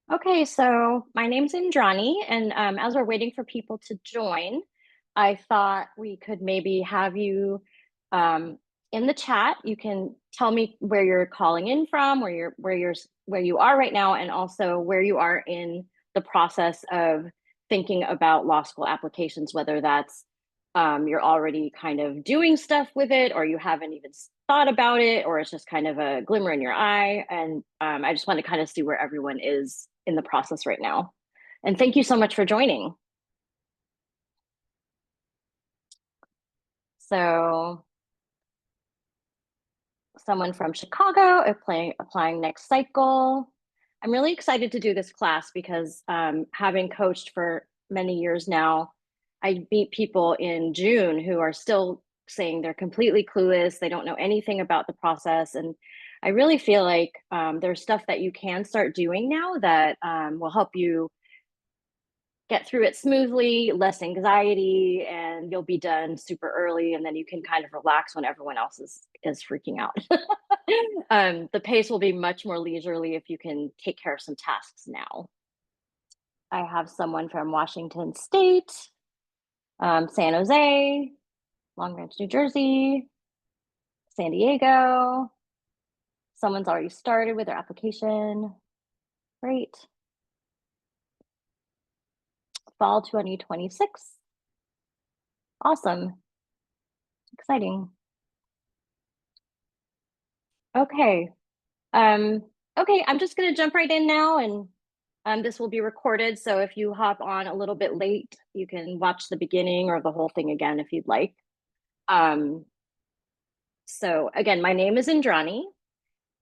Okay, so my name's Indrani, and as we're waiting for people to join, I thought we could maybe have you um, in the chat. You can tell me where you're calling in from, where you are right now, and also where you are in the process of thinking about law school applications, whether that's you're already kind of doing stuff with it, or you haven't even thought about it, or it's just kind of a glimmer in your eye. And I just want to kind of see where everyone is in the process right now. And thank you so much for joining. So, someone from Chicago applying next cycle. I'm really excited to do this class because having coached for many years now, I meet people in June who are still saying they're completely clueless. They don't know anything about the process. And I really feel like there's stuff that you can start doing now that will help you get through it smoothly, less anxiety, and you'll be done super early. And then you can kind of relax when everyone else is freaking out. The pace will be much more leisurely if you can take care of some tasks now. I have someone from Washington State, San Jose, Long Branch, New Jersey, San Diego. Someone's already started with their application. Great. Fall 2026. Awesome. Exciting. Okay. Um, okay, I'm just going to jump right in now, and this will be recorded. So if you hop on a little bit late, you can watch the beginning or the whole thing again if you'd like. Um, so again, my name is Indrani,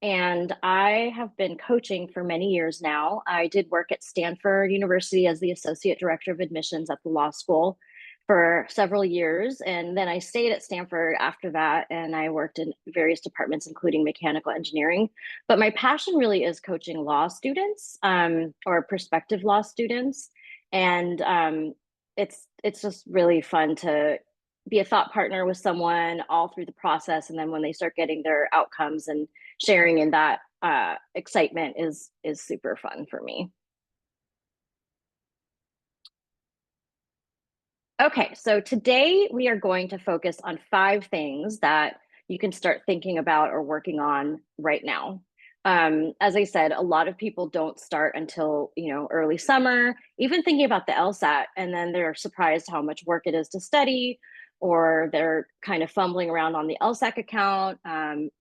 and I have been coaching for many years now. I did work at Stanford University as the Associate Director of Admissions at the law school for several years. And then I stayed at Stanford after that, and I worked in various departments, including mechanical engineering. But my passion really is coaching law students or prospective law students. And it's just really fun to be a thought partner with someone all through the process. And then when they start getting their outcomes and sharing in that excitement is super fun for me. Okay, so today we are going to focus on 5 things that you can start thinking about or working on right now. As I said, a lot of people don't start until early summer, even thinking about the LSAT, and then they're surprised how much work it is to study, or they're kind of fumbling around on the LSAC account,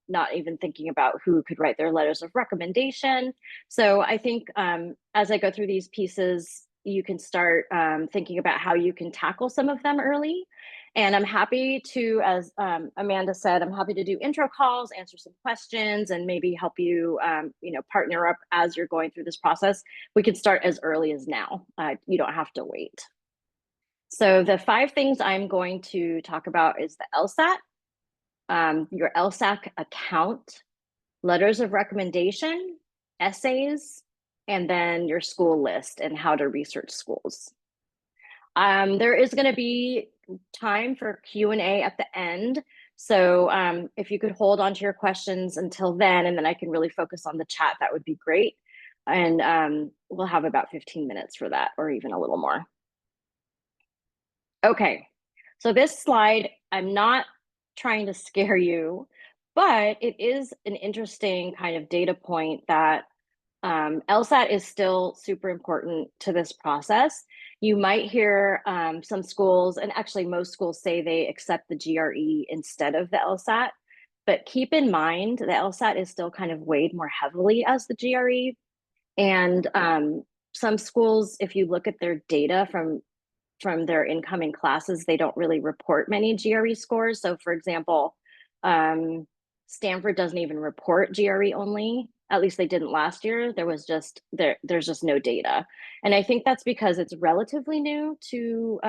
not even thinking about who could write their letters of recommendation. So I think as I go through these pieces, you can start thinking about how you can tackle some of them early. And I'm happy to, as Amanda said, I'm happy to do intro calls, answer some questions, and maybe help you, partner up as you're going through this process. We could start as early as now. You don't have to wait. So the 5 things I'm going to talk about is the LSAT, your LSAC account, letters of recommendation, essays, and then your school list and how to research schools. There is going to be time for Q&A at the end. So if you could hold on to your questions until then, and then I can really focus on the chat, that would be great. And we'll have about 15 minutes for that, or even a little more. Okay, so this slide, I'm not trying to scare you, but it is an interesting kind of data point that LSAT is still super important to this process. You might hear some schools, and actually most schools say they accept the GRE instead of the LSAT, but keep in mind the LSAT is still kind of weighed more heavily as the GRE. And some schools, if you look at their data from their incoming classes, they don't really report many GRE scores. So for example, Stanford doesn't even report GRE only. At least they didn't last year. There's just no data. And I think that's because it's relatively new to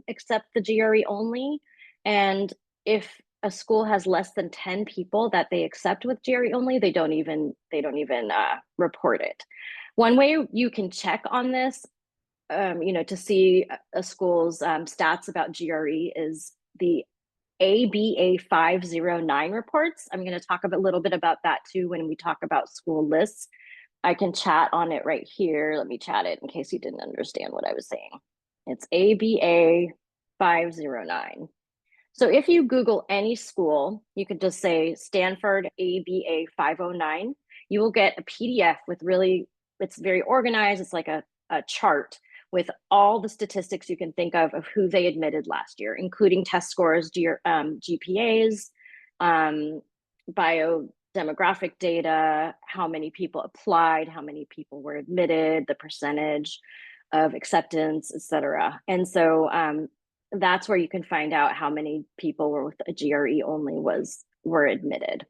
accept the GRE only. And if a school has less than 10 people that they accept with GRE only, they don't even report it. One way you can check on this, to see a school's stats about GRE is the ABA 509 reports. I'm going to talk a little bit about that too when we talk about school lists. I can chat on it right here. Let me chat it in case you didn't understand what I was saying. It's ABA 509. So if you Google any school, you could just say Stanford ABA 509. You will get a PDF with really, it's very organized. It's like a chart with all the statistics you can think of who they admitted last year, including test scores, GPAs, biodemographic data, how many people applied, how many people were admitted, the percentage of acceptance, et cetera. And so that's where you can find out how many people were with a GRE only were admitted.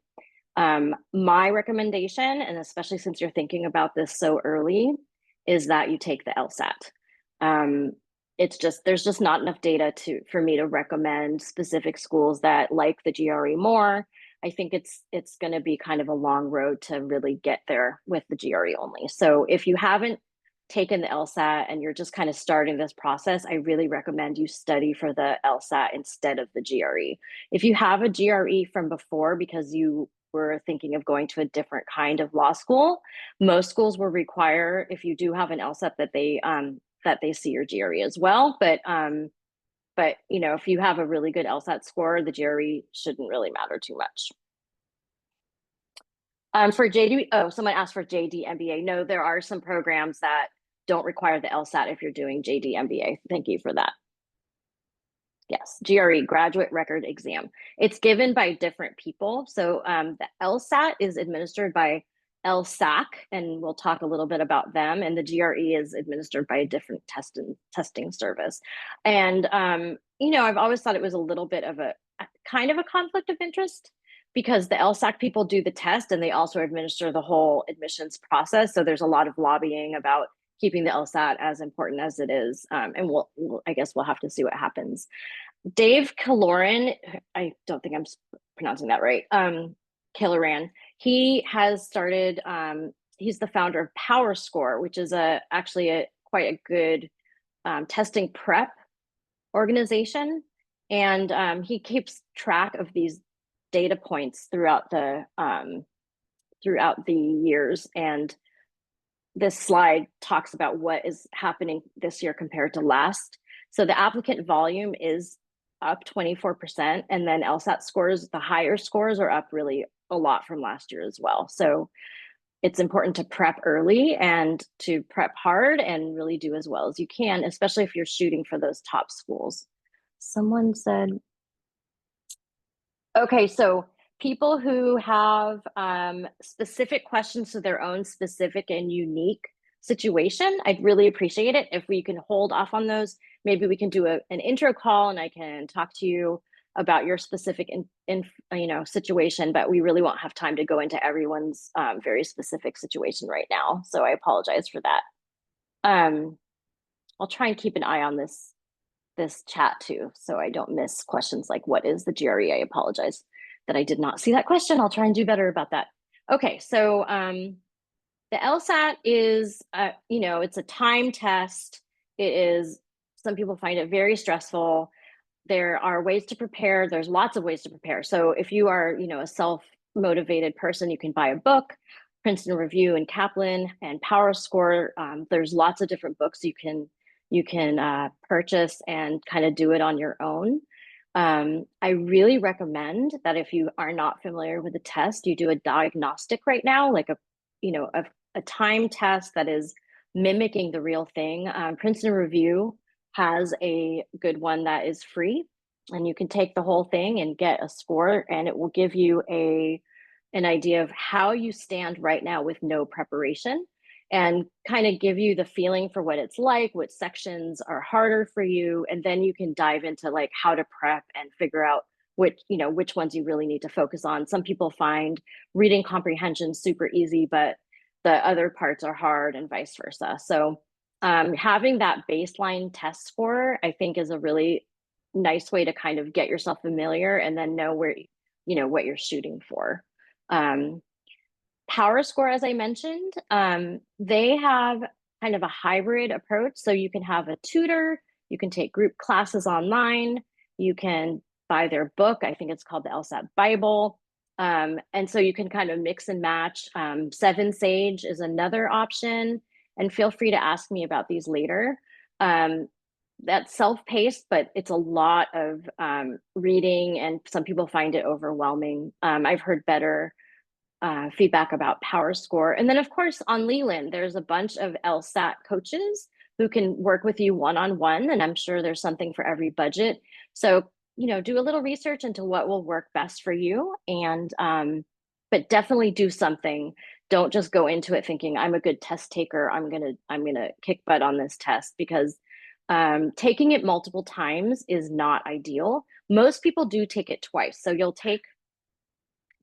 My recommendation, and especially since you're thinking about this so early, is that you take the LSAT. It's just there's just not enough data for me to recommend specific schools that like the GRE more. I think it's going to be kind of a long road to really get there with the GRE only. So if you haven't taken the LSAT and you're just kind of starting this process, I really recommend you study for the LSAT instead of the GRE. If you have a GRE from before because you were thinking of going to a different kind of law school, most schools will require, if you do have an LSAT, that they see your GRE as well. But you know, if you have a really good LSAT score, the GRE shouldn't really matter too much. For JD, oh, someone asked for JD MBA. No, there are some programs that don't require the LSAT if you're doing JD MBA. Thank you for that. Yes, GRE, Graduate Record Exam. It's given by different people. So the LSAT is administered by LSAC, and we'll talk a little bit about them. And the GRE is administered by a different testing service. And, you know, I've always thought it was a little bit of a kind of a conflict of interest because the LSAC people do the test and they also administer the whole admissions process. So there's a lot of lobbying about keeping the LSAT as important as it is. And I guess we'll have to see what happens. Dave Killoran, I don't think I'm pronouncing that right. Killoran, he has started, he's the founder of PowerScore, which is actually quite a good testing prep organization. And he keeps track of these data points throughout the years. And this slide talks about what is happening this year compared to last. So the applicant volume is up 24%, and then LSAT scores, the higher scores are up really a lot from last year as well. So it's important to prep early and to prep hard and really do as well as you can, especially if you're shooting for those top schools. Someone said, okay, so people who have specific questions to their own specific and unique situation, I'd really appreciate it if we can hold off on those. Maybe we can do an intro call and I can talk to you about your specific situation, but we really won't have time to go into everyone's very specific situation right now. So I apologize for that. I'll try and keep an eye on this chat too, so I don't miss questions like what is the GRE? I apologize that I did not see that question. I'll try and do better about that. Okay, so the LSAT is, it's a time test. It is, some people find it very stressful. There are ways to prepare. There's lots of ways to prepare. So if you are, a self-motivated person, you can buy a book, Princeton Review and Kaplan and PowerScore. There's lots of different books you can purchase and kind of do it on your own. I really recommend that if you are not familiar with the test, you do a diagnostic right now, like a time test that is mimicking the real thing. Princeton Review has a good one that is free, and you can take the whole thing and get a score, and it will give you an idea of how you stand right now with no preparation, and kind of give you the feeling for what it's like, what sections are harder for you, and then you can dive into like how to prep and figure out which ones you really need to focus on. Some people find reading comprehension super easy, but the other parts are hard, and vice versa. So having that baseline test score, I think, is a really nice way to kind of get yourself familiar and then know where, what you're shooting for. PowerScore, as I mentioned, they have kind of a hybrid approach. So you can have a tutor, you can take group classes online, you can buy their book. I think it's called the LSAT Bible. And so you can kind of mix and match. Seven Sage is another option, and feel free to ask me about these later. That's self-paced, but it's a lot of reading, and some people find it overwhelming. I've heard better feedback about Power Score. And then, of course, on Leland, there's a bunch of LSAT coaches who can work with you one-on-one, and I'm sure there's something for every budget. So, do a little research into what will work best for you, and but definitely do something. Don't just go into it thinking I'm a good test taker. I'm gonna kick butt on this test, because taking it multiple times is not ideal. Most people do take it twice. So you'll take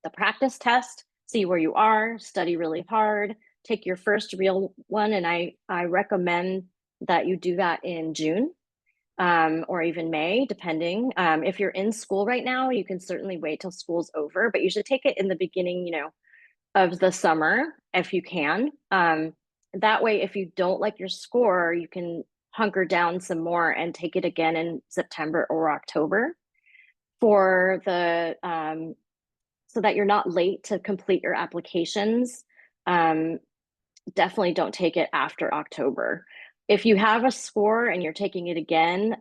the practice test, see where you are, study really hard, take your first real one. And I recommend that you do that in June, or even May, depending. If you're in school right now, you can certainly wait till school's over, but you should take it in the beginning, of the summer if you can. That way, if you don't like your score, you can hunker down some more and take it again in September or October for the so that you're not late to complete your applications. Definitely don't take it after October. If you have a score and you're taking it again,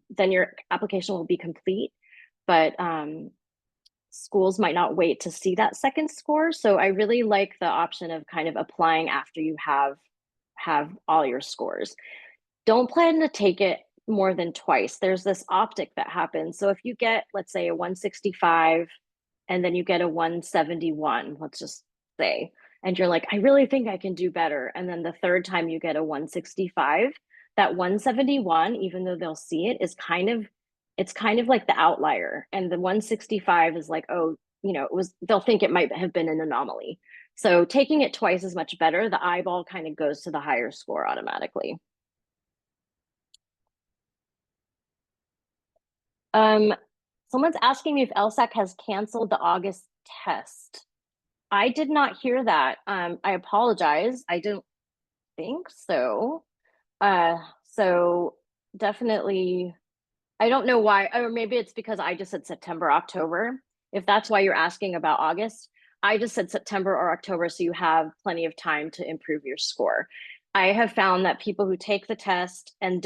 then your application will be complete, but schools might not wait to see that second score. So I really like the option of kind of applying after you have all your scores. Don't plan to take it more than twice. There's this optic that happens. So if you get, let's say, a 165 and then you get a 171, let's just say, and you're like, I really think I can do better. And then the third time you get a 165, that 171, even though they'll see it, it's kind of like the outlier. And the 165 is like, oh, they'll think it might have been an anomaly. So taking it twice is much better. The eyeball kind of goes to the higher score automatically. Someone's asking me if LSAC has canceled the August test. I did not hear that. I apologize. I didn't think so. So definitely, I don't know why, or maybe it's because I just said September, October. If that's why you're asking about August, I just said September or October, so you have plenty of time to improve your score. I have found that people who take the test and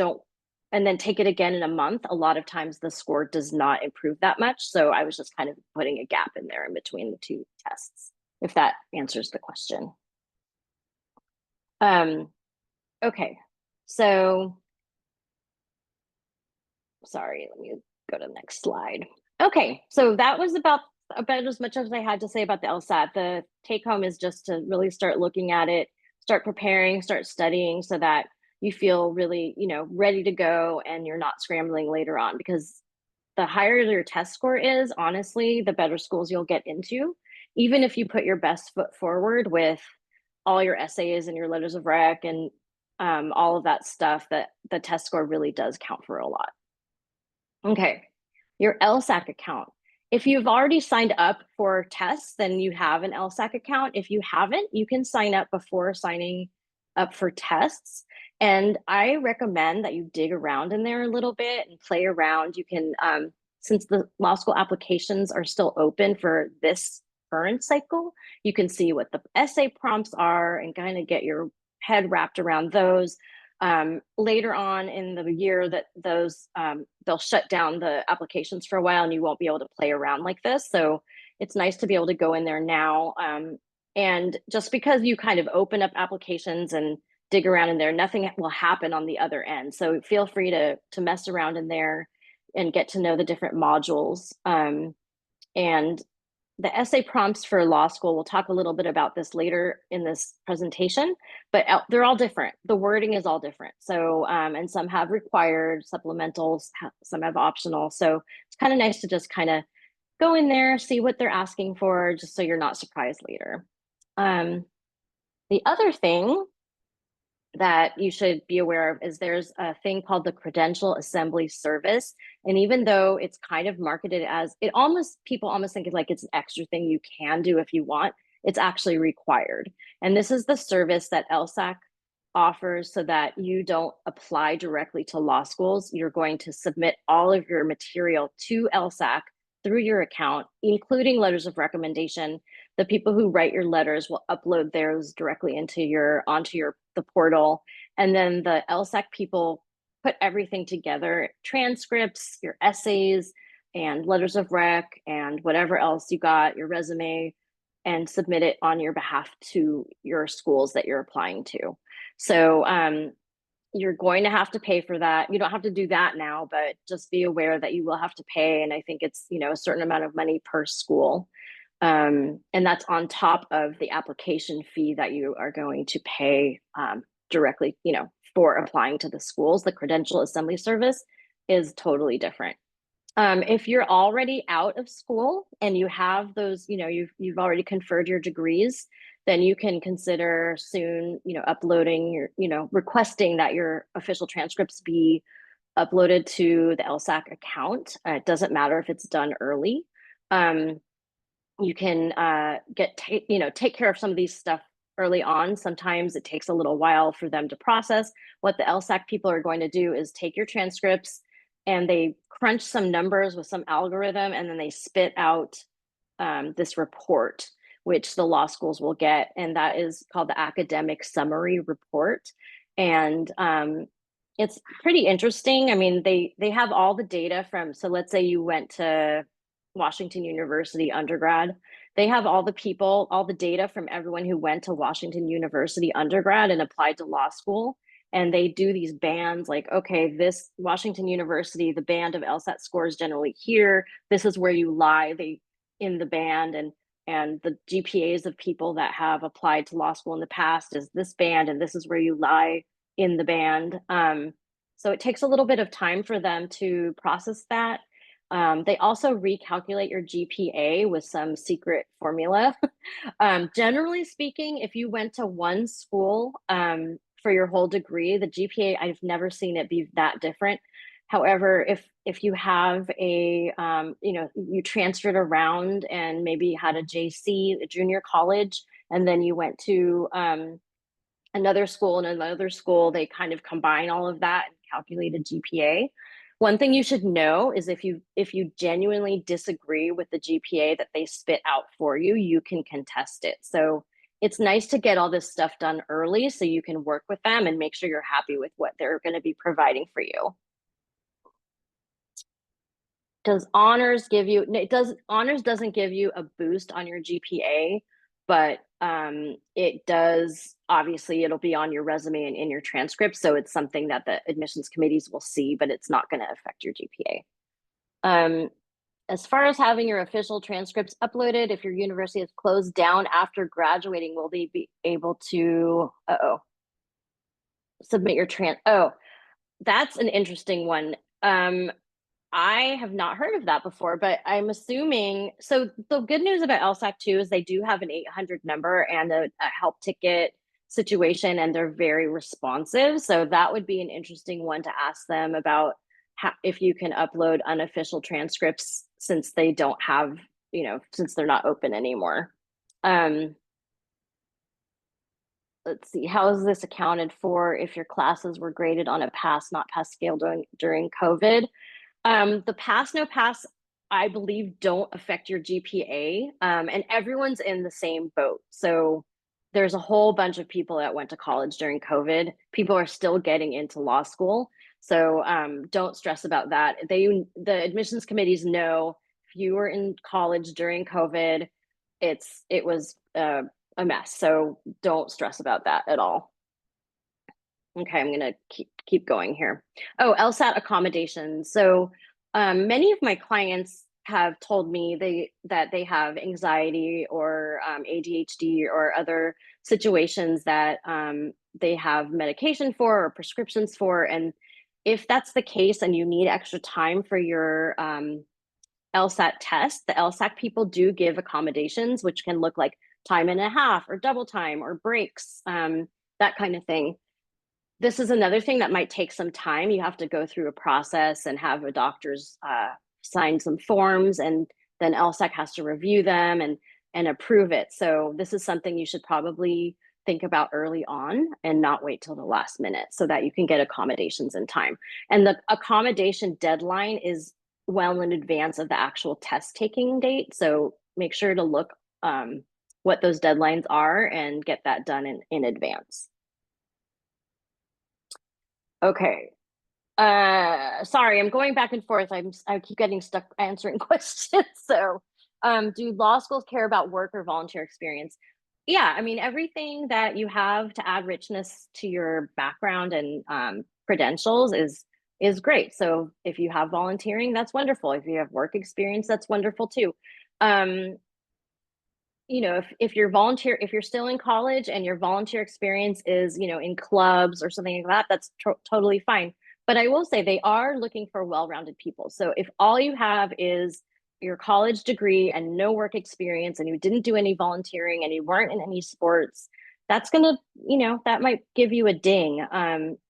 then take it again in a month, a lot of times the score does not improve that much. So I was just kind of putting a gap in there in between the two tests, if that answers the question. Okay, so sorry, let me go to the next slide. Okay, so that was about as much as I had to say about the LSAT. The take home is just to really start looking at it, start preparing, start studying, so that you feel really, ready to go and you're not scrambling later on, because the higher your test score is, honestly, the better schools you'll get into. Even if you put your best foot forward with all your essays and your letters of rec and all of that stuff, that the test score really does count for a lot. Okay, your LSAC account. If you've already signed up for tests, then you have an LSAC account. If you haven't, you can sign up before signing up for tests. And I recommend that you dig around in there a little bit and play around. You can, since the law school applications are still open for this current cycle, you can see what the essay prompts are and kind of get your head wrapped around those. Later on in the year, that those they'll shut down the applications for a while and you won't be able to play around like this. So it's nice to be able to go in there now. And just because you kind of open up applications and dig around in there, nothing will happen on the other end. So feel free to mess around in there and get to know the different modules. And the essay prompts for law school, we'll talk a little bit about this later in this presentation, but they're all different. The wording is all different. So, and some have required supplementals, some have optional. So it's kind of nice to just kind of go in there, see what they're asking for, just so you're not surprised later. The other thing that you should be aware of is there's a thing called the Credential Assembly Service. And even though it's kind of marketed as, people almost think like it's an extra thing you can do if you want, it's actually required. And this is the service that LSAC offers so that you don't apply directly to law schools. You're going to submit all of your material to LSAC through your account, including letters of recommendation. The people who write your letters will upload theirs directly onto your the portal, and then the LSAC people put everything together: transcripts, your essays, and letters of rec, and whatever else you got, your resume, and submit it on your behalf to your schools that you're applying to. So you're going to have to pay for that. You don't have to do that now, but just be aware that you will have to pay. And I think it's, a certain amount of money per school. And that's on top of the application fee that you are going to pay directly, for applying to the schools. The credential assembly service is totally different. If you're already out of school and you have those, you've already conferred your degrees, then you can consider soon, uploading requesting that your official transcripts be uploaded to the LSAC account. It doesn't matter if it's done early. You can take care of some of these stuff early on. Sometimes it takes a little while for them to process. What the LSAC people are going to do is take your transcripts and they crunch some numbers with some algorithm, and then they spit out this report, which the law schools will get, and that is called the academic summary report. And it's pretty interesting. I mean, they have all the data from, so let's say you went to Washington University undergrad. They have all the data from everyone who went to Washington University undergrad and applied to law school. And they do these bands like, okay, this Washington University, the band of LSAT scores generally here. This is where you lie in the band, and the GPAs of people that have applied to law school in the past is this band, and this is where you lie in the band. So it takes a little bit of time for them to process that. They also recalculate your GPA with some secret formula. Generally speaking, if you went to one school for your whole degree, the GPA, I've never seen it be that different. However, if you have you transferred around and maybe had a JC, a junior college, and then you went to another school and another school, they kind of combine all of that and calculate a GPA. One thing you should know is if you genuinely disagree with the GPA that they spit out for you, you can contest it. So it's nice to get all this stuff done early so you can work with them and make sure you're happy with what they're going to be providing for you. Honors doesn't give you a boost on your GPA, but it does, obviously it'll be on your resume and in your transcript. So it's something that the admissions committees will see, but it's not going to affect your GPA. As far as having your official transcripts uploaded, if your university is closed down after graduating, will they be able to, submit your that's an interesting one. I have not heard of that before, but I'm assuming, so the good news about LSAC too is they do have an 800 number and a help ticket situation, and they're very responsive. So that would be an interesting one to ask them about, if you can upload unofficial transcripts since they don't have, since they're not open anymore. Let's see, how is this accounted for if your classes were graded on a pass, not pass scale during COVID? The pass, no pass, I believe, don't affect your GPA, and everyone's in the same boat. So there's a whole bunch of people that went to college during COVID. People are still getting into law school. So don't stress about that. The admissions committees know if you were in college during COVID, it was a mess. So don't stress about that at all. Okay, I'm going to keep going here. Oh, LSAT accommodations. So many of my clients have told me that they have anxiety or ADHD or other situations that they have medication for or prescriptions for. And if that's the case and you need extra time for your LSAT test, the LSAC people do give accommodations, which can look like time and a half or double time or breaks, that kind of thing. This is another thing that might take some time. You have to go through a process and have a doctor's sign some forms, and then LSAC has to review them and approve it. So this is something you should probably think about early on and not wait till the last minute so that you can get accommodations in time. And the accommodation deadline is well in advance of the actual test taking date. So make sure to look what those deadlines are and get that done in advance. Okay. Sorry, I'm going back and forth. I keep getting stuck answering questions. So, do law schools care about work or volunteer experience? Yeah, I mean, everything that you have to add richness to your background and credentials is great. So if you have volunteering, that's wonderful. If you have work experience, that's wonderful too. Um, if you're volunteer, if you're still in college and your volunteer experience is, in clubs or something like that, that's totally fine. But I will say they are looking for well-rounded people. So if all you have is your college degree and no work experience and you didn't do any volunteering and you weren't in any sports, that's gonna, that might give you a ding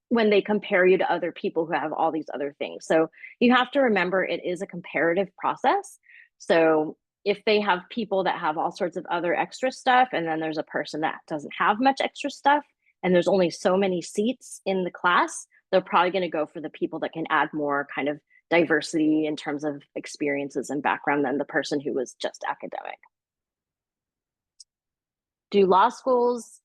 when they compare you to other people who have all these other things. So you have to remember it is a comparative process. So if they have people that have all sorts of other extra stuff, and then there's a person that doesn't have much extra stuff, and there's only so many seats in the class, they're probably going to go for the people that can add more kind of diversity in terms of experiences and background than the person who was just academic. Do law schools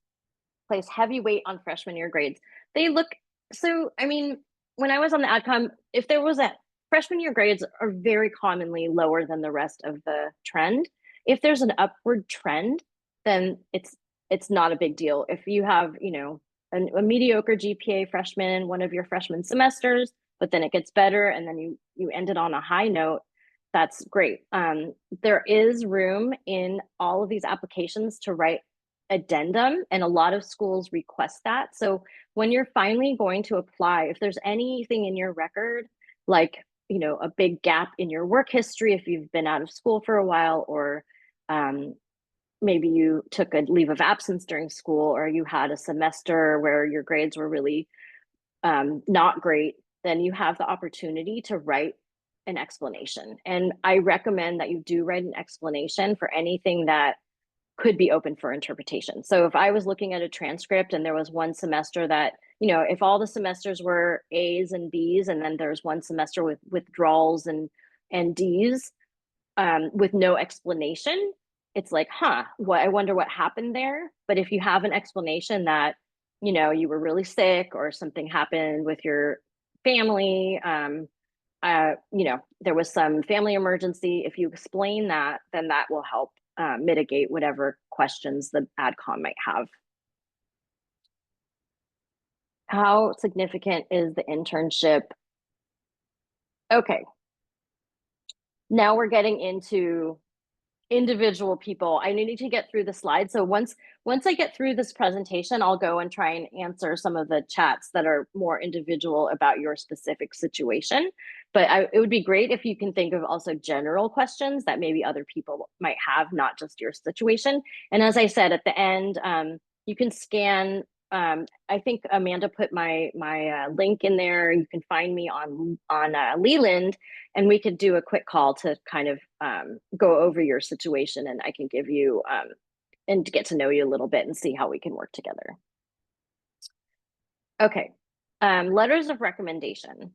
place heavy weight on freshman year grades? They look, so, I mean, when I was on the AdCom, if there was a freshman year grades are very commonly lower than the rest of the trend. If there's an upward trend, then it's not a big deal. If you have, a mediocre GPA freshman, one of your freshman semesters, but then it gets better and then you ended on a high note, that's great. There is room in all of these applications to write addendum, and a lot of schools request that. So when you're finally going to apply, if there's anything in your record, like, a big gap in your work history, if you've been out of school for a while, or maybe you took a leave of absence during school, or you had a semester where your grades were really not great, then you have the opportunity to write an explanation. And I recommend that you do write an explanation for anything that could be open for interpretation. So if I was looking at a transcript and there was one semester that, if all the semesters were A's and B's, and then there's one semester with withdrawals and D's with no explanation, it's like, I wonder what happened there. But if you have an explanation that, you were really sick or something happened with your family, there was some family emergency, if you explain that, then that will help mitigate whatever questions the AdCom might have. How significant is the internship? Okay. Now we're getting into individual people. I need to get through the slides. So once I get through this presentation, I'll go and try and answer some of the chats that are more individual about your specific situation. But it would be great if you can think of also general questions that maybe other people might have, not just your situation. And as I said, at the end, you can scan. I think Amanda put my link in there. You can find me on Leland, and we could do a quick call to kind of go over your situation, and I can give you and to get to know you a little bit and see how we can work together. Okay, letters of recommendation.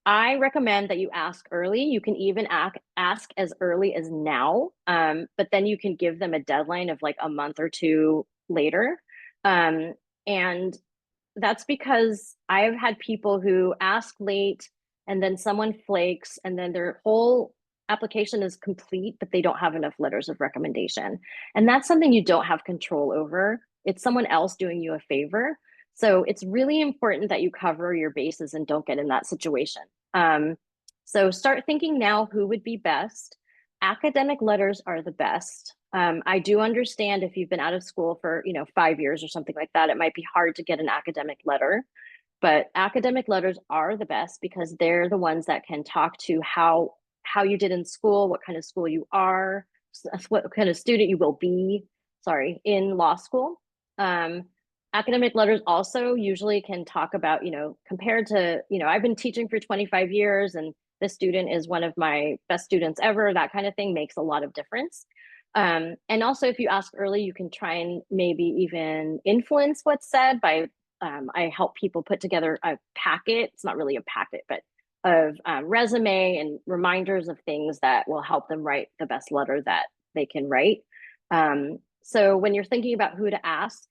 I recommend that you ask early. You can even ask as early as now, but then you can give them a deadline of like a month or two later. And that's because I've had people who ask late and then someone flakes and then their whole application is complete, but they don't have enough letters of recommendation. And that's something you don't have control over. It's someone else doing you a favor. So it's really important that you cover your bases and don't get in that situation. So start thinking now who would be best. Academic letters are the best. I do understand if you've been out of school for 5 years or something like that, it might be hard to get an academic letter, but academic letters are the best because they're the ones that can talk to how you did in school, what kind of school you are, what kind of student you will be, in law school. Academic letters also usually can talk about, compared to, I've been teaching for 25 years and this student is one of my best students ever, that kind of thing makes a lot of difference. And also, if you ask early, you can try and maybe even influence what's said by, I help people put together a packet. It's not really a packet, but resume and reminders of things that will help them write the best letter that they can write. So when you're thinking about who to ask,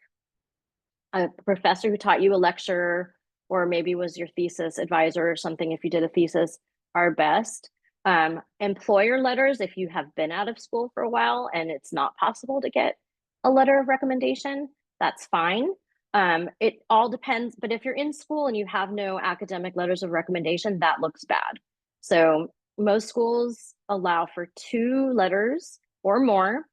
a professor who taught you a lecture, or maybe was your thesis advisor or something if you did a thesis, are best. Employer letters, if you have been out of school for a while and it's not possible to get a letter of recommendation, that's fine. It all depends, but if you're in school and you have no academic letters of recommendation, that looks bad. So most schools allow for 2 letters or more.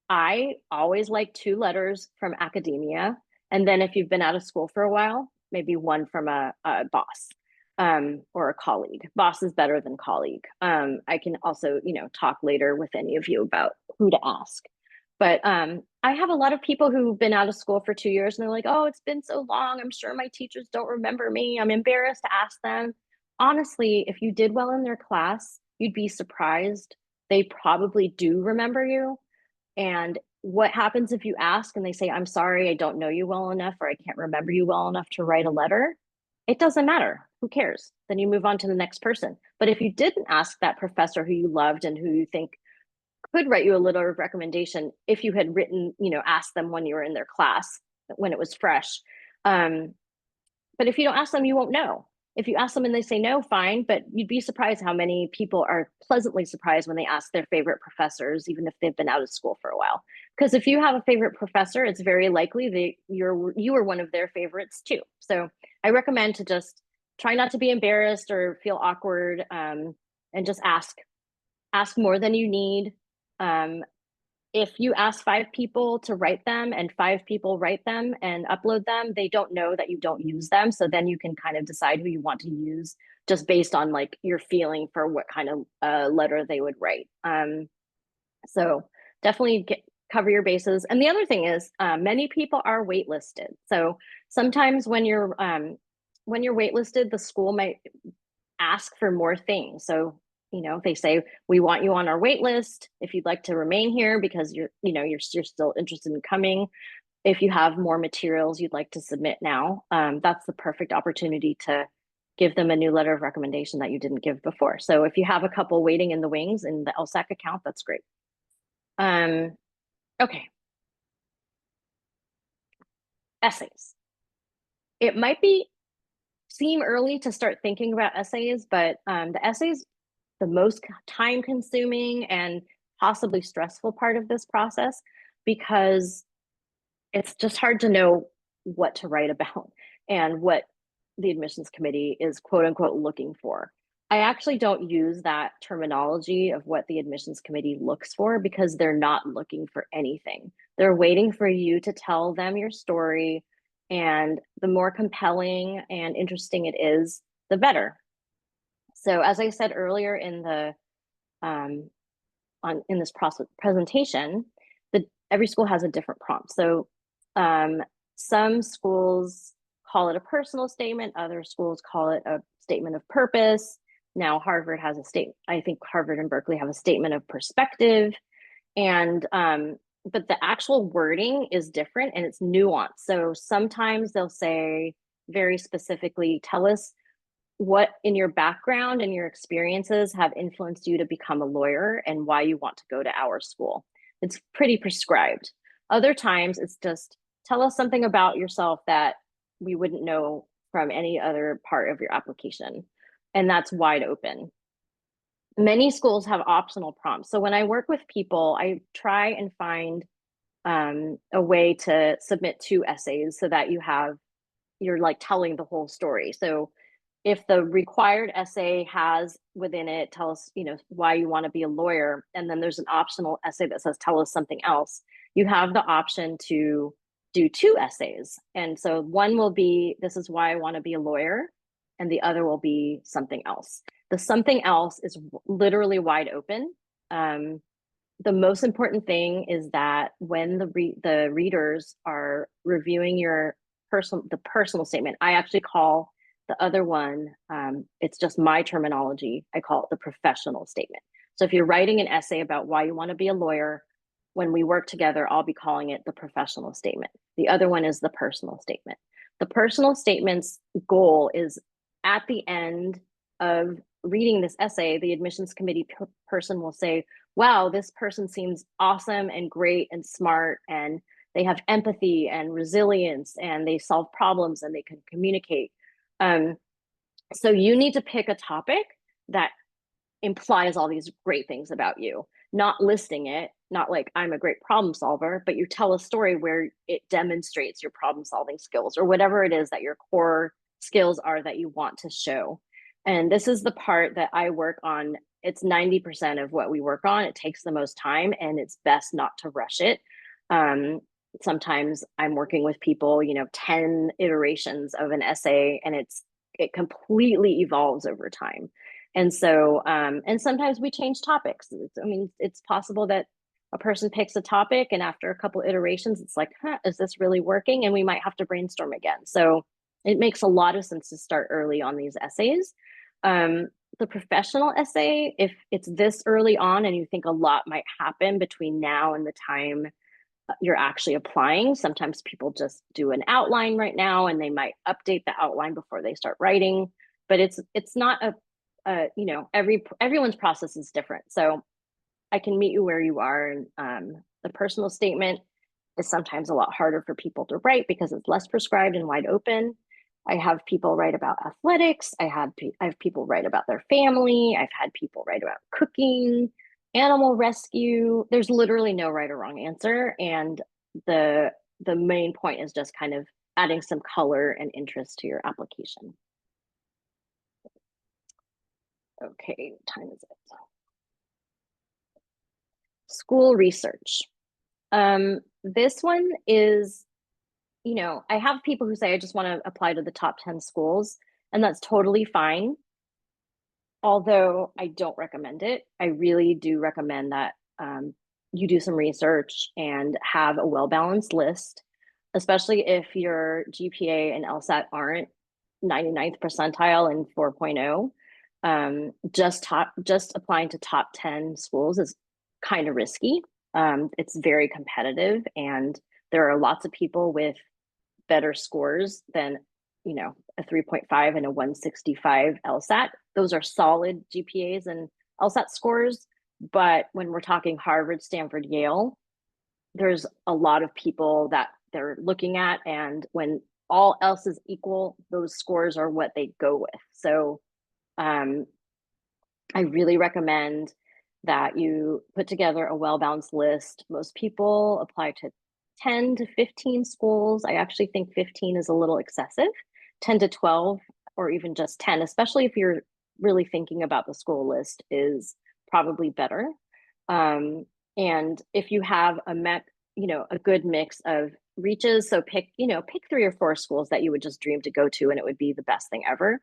I always like 2 letters from academia. And then if you've been out of school for a while, maybe 1 from a boss or a colleague. Boss is better than colleague. I can also, talk later with any of you about who to ask. But I have a lot of people who've been out of school for 2 years and they're like, oh, it's been so long. I'm sure my teachers don't remember me. I'm embarrassed to ask them. Honestly, if you did well in their class, you'd be surprised. They probably do remember you. And what happens if you ask and they say, I'm sorry, I don't know you well enough, or I can't remember you well enough to write a letter? It doesn't matter. Who cares? Then you move on to the next person. But if you didn't ask that professor who you loved and who you think could write you a letter of recommendation, if you had written, asked them when you were in their class, when it was fresh. But if you don't ask them, you won't know. If you ask them and they say no, fine, but you'd be surprised how many people are pleasantly surprised when they ask their favorite professors, even if they've been out of school for a while. Because if you have a favorite professor, it's very likely you were one of their favorites too. So I recommend to just try not to be embarrassed or feel awkward, and just ask more than you need. If you ask 5 people to write them and 5 people write them and upload them, they don't know that you don't use them. So then you can kind of decide who you want to use just based on like your feeling for what kind of letter they would write. So definitely cover your bases. And the other thing is, many people are waitlisted. So sometimes when you're waitlisted, the school might ask for more things. So they say, we want you on our wait list if you'd like to remain here because you're still interested in coming. If you have more materials you'd like to submit now, that's the perfect opportunity to give them a new letter of recommendation that you didn't give before. So if you have a couple waiting in the wings in the LSAC account, that's great. Okay. Essays. It might seem early to start thinking about essays, but the essays, the most time consuming and possibly stressful part of this process, because it's just hard to know what to write about and what the admissions committee is quote unquote looking for. I actually don't use that terminology of what the admissions committee looks for because they're not looking for anything. They're waiting for you to tell them your story, and the more compelling and interesting it is, the better. So as I said earlier in the in this presentation, every school has a different prompt. So some schools call it a personal statement, other schools call it a statement of purpose. Now Harvard has a statement. I think Harvard and Berkeley have a statement of perspective, and but the actual wording is different and it's nuanced. So sometimes they'll say very specifically, tell us what in your background and your experiences have influenced you to become a lawyer and why you want to go to our school. It's pretty prescribed. Other times it's just tell us something about yourself that we wouldn't know from any other part of your application. And that's wide open. Many schools have optional prompts. So when I work with people, I try and find a way to submit 2 essays so that you're like telling the whole story. So if the required essay has within it, tell us, why you want to be a lawyer, and then there's an optional essay that says, tell us something else, you have the option to do 2 essays. And so one will be, this is why I want to be a lawyer, and the other will be something else. The something else is literally wide open. The most important thing is that when the readers are reviewing the personal statement, I actually call the other one, it's just my terminology, I call it the professional statement. So if you're writing an essay about why you want to be a lawyer, when we work together, I'll be calling it the professional statement. The other one is the personal statement. The personal statement's goal is at the end of reading this essay, the admissions committee person will say, wow, this person seems awesome and great and smart, and they have empathy and resilience, and they solve problems and they can communicate. So you need to pick a topic that implies all these great things about you, not listing it, not like I'm a great problem solver, but you tell a story where it demonstrates your problem solving skills or whatever it is that your core skills are that you want to show. And this is the part that I work on. It's 90% of what we work on. It takes the most time, and it's best not to rush it. Sometimes I'm working with people, 10 iterations of an essay, and it completely evolves over time. And so, and sometimes we change topics. It's possible that a person picks a topic and after a couple iterations, it's like, is this really working? And we might have to brainstorm again. So it makes a lot of sense to start early on these essays. The professional essay, if it's this early on and you think a lot might happen between now and the time you're actually applying, sometimes people just do an outline right now and they might update the outline before they start writing. But it's not everyone's process is different. So I can meet you where you are. And the personal statement is sometimes a lot harder for people to write because it's less prescribed and wide open. I have people write about athletics. I have people write about their family. I've had people write about cooking, animal rescue. There's literally no right or wrong answer. And the main point is just kind of adding some color and interest to your application. Okay, what time is it? School research. This one is, I have people who say, I just want to apply to the top 10 schools, and that's totally fine. Although I don't recommend it. I really do recommend that you do some research and have a well-balanced list, especially if your GPA and LSAT aren't 99th percentile and 4.0. Just applying to top 10 schools is kind of risky. It's very competitive, and there are lots of people with better scores than a 3.5 and a 165 LSAT. Those are solid GPAs and LSAT scores. But when we're talking Harvard, Stanford, Yale, there's a lot of people that they're looking at. And when all else is equal, those scores are what they go with. So I really recommend that you put together a well-balanced list. Most people apply to 10 to 15 schools. I actually think 15 is a little excessive. 10 to 12 or even just 10, especially if you're really thinking about the school list, is probably better. And if you have a good mix of reaches, so pick 3 or 4 schools that you would just dream to go to, and it would be the best thing ever.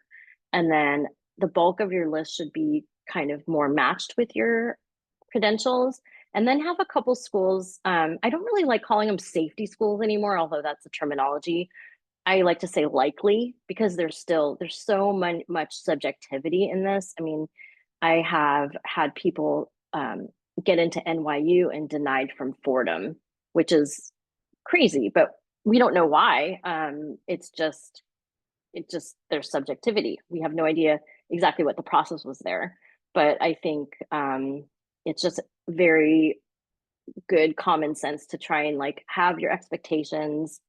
And then the bulk of your list should be kind of more matched with your credentials. And then have a couple schools. I don't really like calling them safety schools anymore, although that's the terminology. I like to say likely, because there's so much subjectivity in this. I mean, I have had people get into NYU and denied from Fordham, which is crazy, but we don't know why. It's just there's subjectivity. We have no idea exactly what the process was there. But I think it's just very good common sense to try and have your expectations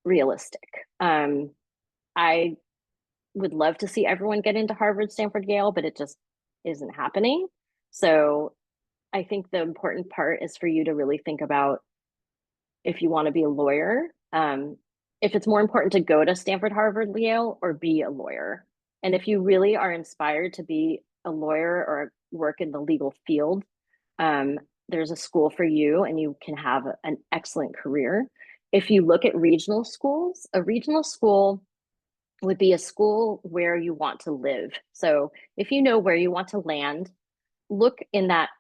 realistic. I would love to see everyone get into Harvard, Stanford, Yale, but it just isn't happening. So I think the important part is for you to really think about if you want to be a lawyer, if it's more important to go to Stanford, Harvard, Yale, or be a lawyer. And if you really are inspired to be a lawyer or work in the legal field, there's a school for you and you can have an excellent career. If you look at regional schools, a regional school would be a school where you want to live. So if you know where you want to land, look in that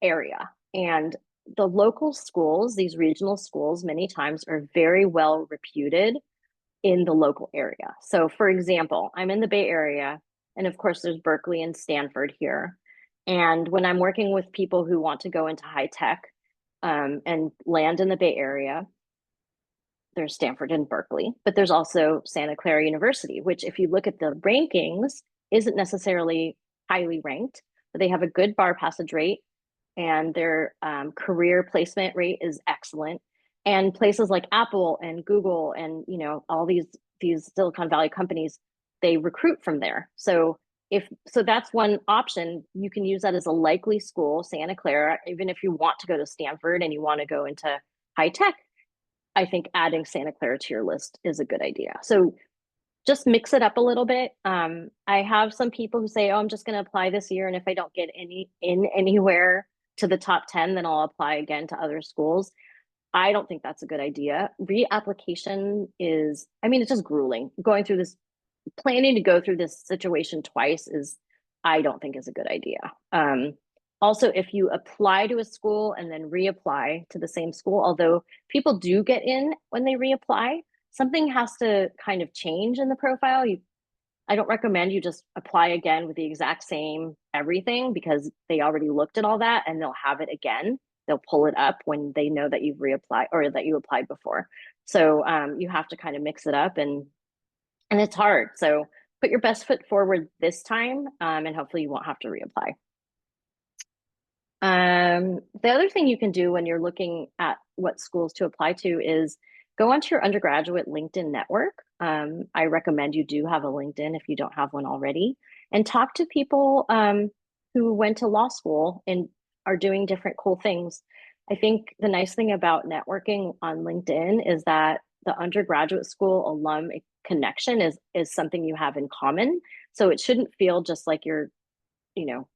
area. And the local schools, these regional schools, many times are very well reputed in the local area. So for example, I'm in the Bay Area, and of course there's Berkeley and Stanford here. And when I'm working with people who want to go into high tech and land in the Bay Area, there's Stanford and Berkeley, but there's also Santa Clara University, which if you look at the rankings, isn't necessarily highly ranked, but they have a good bar passage rate, and their career placement rate is excellent. And places like Apple and Google and all these Silicon Valley companies, they recruit from there. So that's one option. You can use that as a likely school, Santa Clara. Even if you want to go to Stanford and you want to go into high tech, I think adding Santa Clara to your list is a good idea. So just mix it up a little bit. I have some people who say, "Oh, I'm just going to apply this year, and if I don't get anywhere to the top 10, then I'll apply again to other schools." I don't think that's a good idea. Reapplication is, I mean, it's just grueling. Planning to go through this situation twice I don't think is a good idea. Also, if you apply to a school and then reapply to the same school, although people do get in when they reapply, something has to kind of change in the profile. I don't recommend you just apply again with the exact same everything, because they already looked at all that and they'll have it again. They'll pull it up when they know that you've reapplied or that you applied before. So you have to kind of mix it up, and it's hard. So put your best foot forward this time, and hopefully you won't have to reapply. The other thing you can do when you're looking at what schools to apply to is go onto your undergraduate LinkedIn network. I recommend you do have a LinkedIn if you don't have one already, and talk to people who went to law school and are doing different cool things. I think the nice thing about networking on LinkedIn is that the undergraduate school alum connection is something you have in common. So it shouldn't feel just like you're,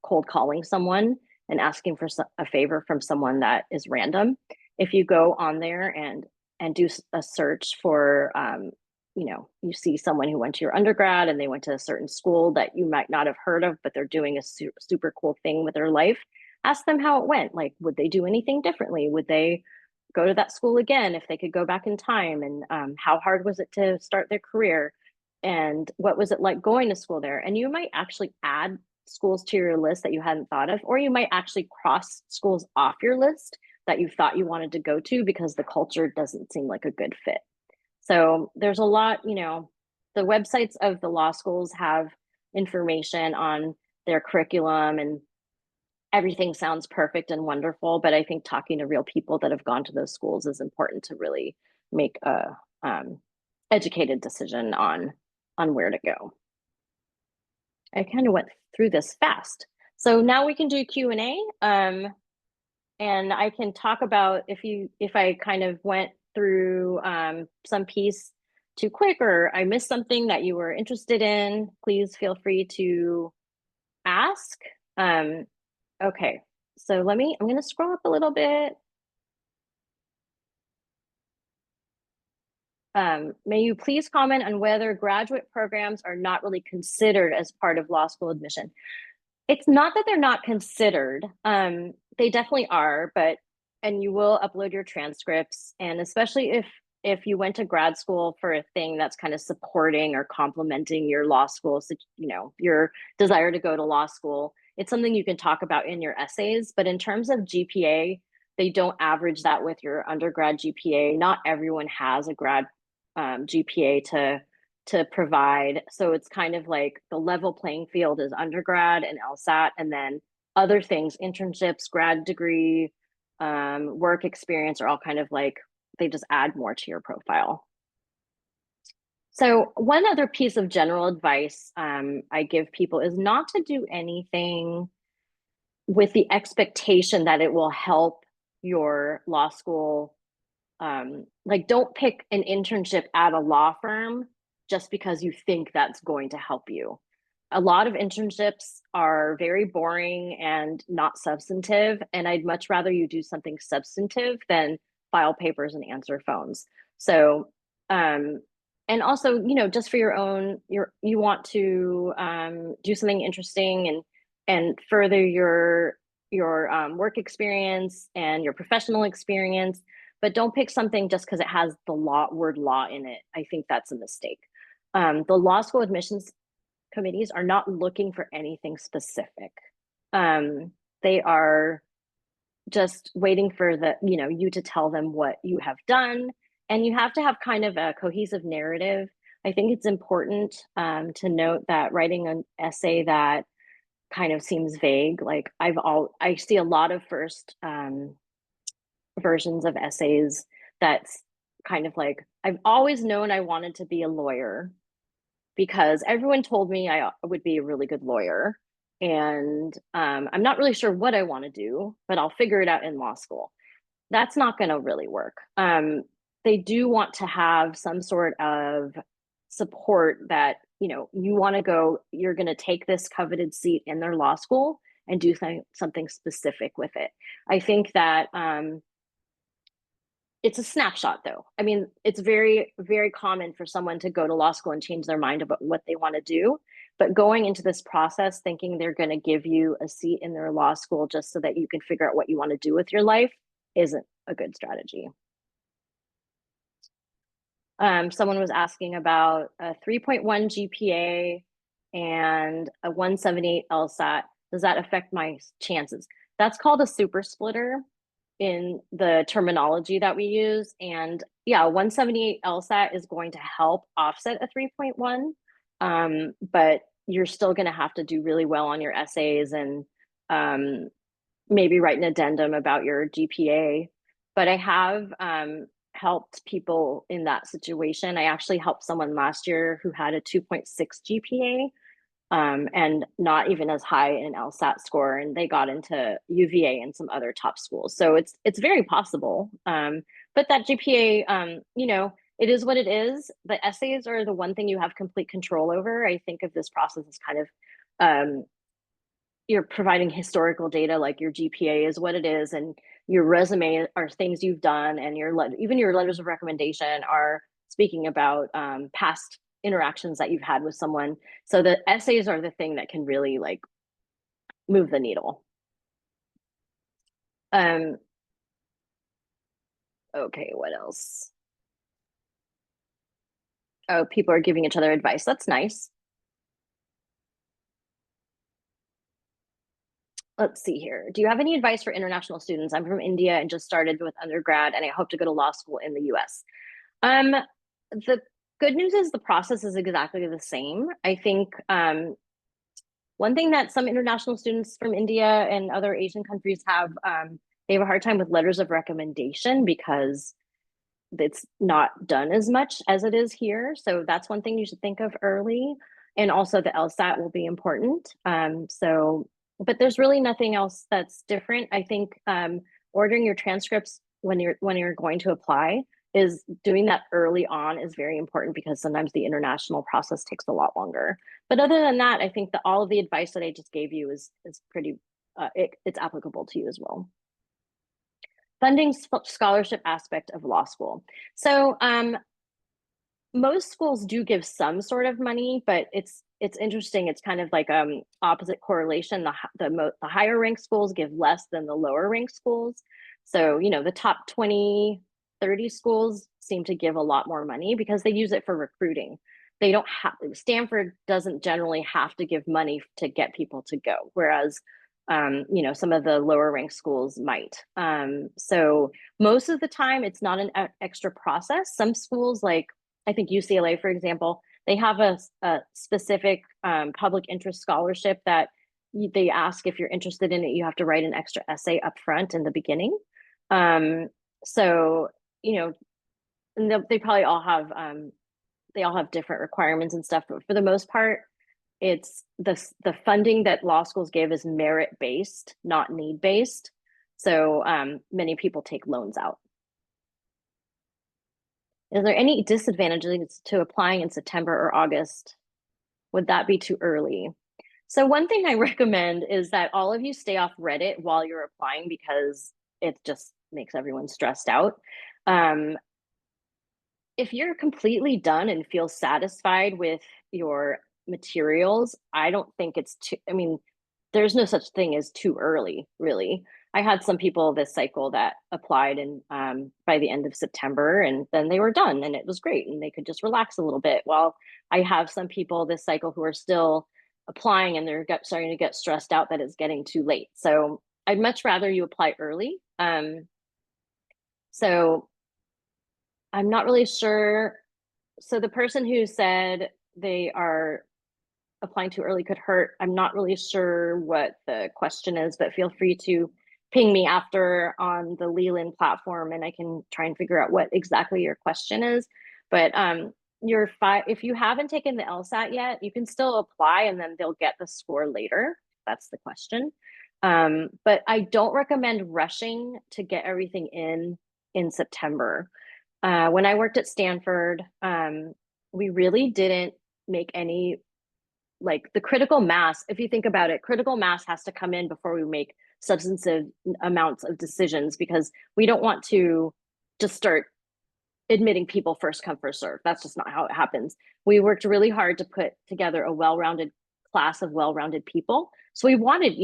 cold calling someone and asking for a favor from someone that is random. If you go on there and do a search for, you see someone who went to your undergrad and they went to a certain school that you might not have heard of, but they're doing a super cool thing with their life. Ask them how it went. Like, would they do anything differently? Would they go to that school again if they could go back in time? And how hard was it to start their career? And what was it like going to school there? And you might actually add schools to your list that you hadn't thought of, or you might actually cross schools off your list that you thought you wanted to go to because the culture doesn't seem like a good fit. So there's a lot, the websites of the law schools have information on their curriculum, and everything sounds perfect and wonderful, but I think talking to real people that have gone to those schools is important to really make a educated decision on where to go. I kind of went through this fast. So now we can do Q&A. And I can talk about if I kind of went through some piece too quick, or I missed something that you were interested in, please feel free to ask. Okay, so I'm going to scroll up a little bit. May you please comment on whether graduate programs are not really considered as part of law school admission? It's not that they're not considered. They definitely are, and you will upload your transcripts. And especially if you went to grad school for a thing that's kind of supporting or complementing your law school, so, your desire to go to law school, it's something you can talk about in your essays. But in terms of GPA, they don't average that with your undergrad GPA. Not everyone has a grad GPA to provide. So it's kind of like the level playing field is undergrad and LSAT, and then other things, internships, grad degree, work experience are all kind of like, they just add more to your profile. So one other piece of general advice I give people is not to do anything with the expectation that it will help your law school. Like, don't pick an internship at a law firm just because you think that's going to help you. A lot of internships are very boring and not substantive, and I'd much rather you do something substantive than file papers and answer phones. So, and also, just for your own, you want to do something interesting and further your work experience and your professional experience, but don't pick something just because it has the word law in it. I think that's a mistake. The law school admissions committees are not looking for anything specific. They are just waiting for you to tell them what you have done, and you have to have kind of a cohesive narrative. I think it's important to note that writing an essay that kind of seems vague. Like I see a lot of first versions of essays that's kind of like, I've always known I wanted to be a lawyer because everyone told me I would be a really good lawyer. And I'm not really sure what I want to do, but I'll figure it out in law school. That's not going to really work. They do want to have some sort of support that, you want to go, you're going to take this coveted seat in their law school and do something specific with it. I think that it's a snapshot though. I mean, it's very, very common for someone to go to law school and change their mind about what they want to do. But going into this process thinking they're going to give you a seat in their law school just so that you can figure out what you want to do with your life isn't a good strategy. Someone was asking about a 3.1 GPA and a 178 LSAT. Does that affect my chances? That's called a super splitter in the terminology that we use. And yeah, 178 LSAT is going to help offset a 3.1, but you're still going to have to do really well on your essays and maybe write an addendum about your GPA. But I have helped people in that situation. I actually helped someone last year who had a 2.6 GPA and not even as high in LSAT score, and they got into UVA and some other top schools. So it's very possible. But that GPA, it is what it is. The essays are the one thing you have complete control over. I think of this process as kind of you're providing historical data, like your GPA is what it is, and your resume are things you've done, and even your letters of recommendation are speaking about past interactions that you've had with someone. So the essays are the thing that can really like move the needle. Okay, what else? Oh, people are giving each other advice. That's nice. Let's see here. Do you have any advice for international students? I'm from India and just started with undergrad, and I hope to go to law school in the US. Um, the good news is the process is exactly the same. I think one thing that some international students from India and other Asian countries have, they have a hard time with letters of recommendation because it's not done as much as it is here. So that's one thing you should think of early. And also the LSAT will be important. But there's really nothing else that's different. I think ordering your transcripts when you're going to apply is doing that early on is very important because sometimes the international process takes a lot longer. But other than that, I think that all of the advice that I just gave you is pretty it's applicable to you as well. Funding scholarship aspect of law school. So most schools do give some sort of money, but it's interesting. It's kind of like opposite correlation. The higher ranked schools give less than the lower ranked schools. So the top 20, 30 schools seem to give a lot more money because they use it for recruiting. They don't have Stanford doesn't generally have to give money to get people to go, whereas some of the lower ranked schools might. So most of the time, it's not an extra process. Some schools, like I think UCLA, for example, they have a specific public interest scholarship that they ask if you're interested in it. You have to write an extra essay up front in the beginning. So and they probably all have different requirements and stuff, but for the most part, it's the funding that law schools give is merit based, not need based. So many people take loans out. Is there any disadvantages to applying in September or August? Would that be too early? So one thing I recommend is that all of you stay off Reddit while you're applying because it just makes everyone stressed out. If you're completely done and feel satisfied with your materials, I don't think it's too, I mean, there's no such thing as too early, really. I had some people this cycle that applied and by the end of September, and then they were done and it was great and they could just relax a little bit. While I have some people this cycle who are still applying and they're starting to get stressed out that it's getting too late. So I'd much rather you apply early. So I'm not really sure. So the person who said they are applying too early could hurt. I'm not really sure what the question is, but feel free to ping me after on the Leland platform and I can try and figure out what exactly your question is. But if you haven't taken the LSAT yet, you can still apply and then they'll get the score later. That's the question. But I don't recommend rushing to get everything in September. When I worked at Stanford, we really didn't make any, like the critical mass, if you think about it, critical mass has to come in before we make substantive amounts of decisions because we don't want to just start admitting people first come first serve. That's just not how it happens. We worked really hard to put together a well-rounded class of well-rounded people. So we wanted,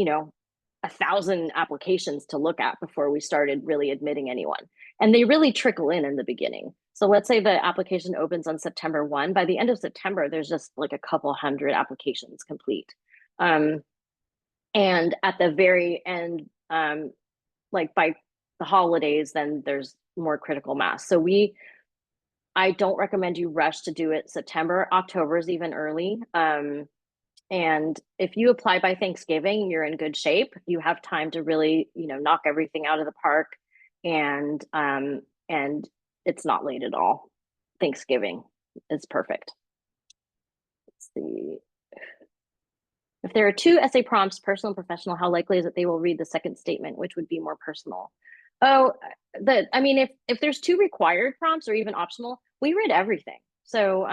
1,000 applications to look at before we started really admitting anyone. And they really trickle in the beginning. So let's say the application opens on September 1. By the end of September, there's just like a couple hundred applications complete. And at the very end, like by the holidays, then there's more critical mass. So I don't recommend you rush to do it September. October is even early. And if you apply by Thanksgiving, you're in good shape. You have time to really, knock everything out of the park, and it's not late at all. Thanksgiving is perfect. Let's see. If there are 2 essay prompts, personal and professional, how likely is it they will read the second statement, which would be more personal? Oh, if there's 2 required prompts or even optional, we read everything. So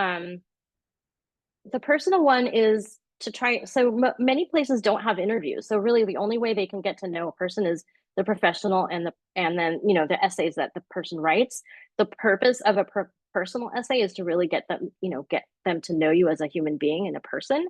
the personal one is to try. So many places don't have interviews. So really the only way they can get to know a person is the professional and then, the essays that the person writes. The purpose of a personal essay is to really get them to know you as a human being and a person,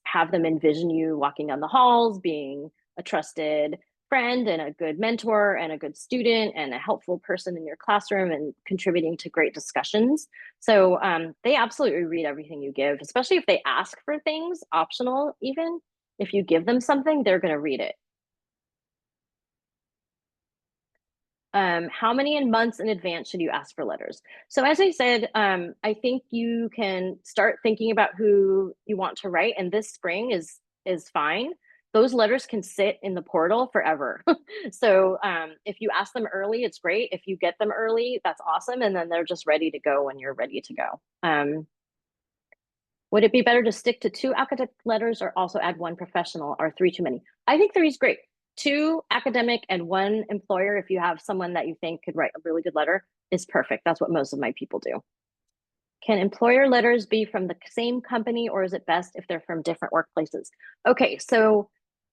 have them envision you walking down the halls, being a trusted friend and a good mentor and a good student and a helpful person in your classroom and contributing to great discussions. So they absolutely read everything you give, especially if they ask for things optional. Even if you give them something, they're going to read it. How many months in advance should you ask for letters? So as I said, I think you can start thinking about who you want to write, and this spring is fine. Those letters can sit in the portal forever. So if you ask them early, it's great. If you get them early, that's awesome. And then they're just ready to go when you're ready to go. Would it be better to stick to 2 academic letters or also add 1 professional? Are 3 too many? I think 3 is great. 2 academic and 1 employer, if you have someone that you think could write a really good letter, is perfect. That's what most of my people do. Can employer letters be from the same company, or is it best if they're from different workplaces? Okay, so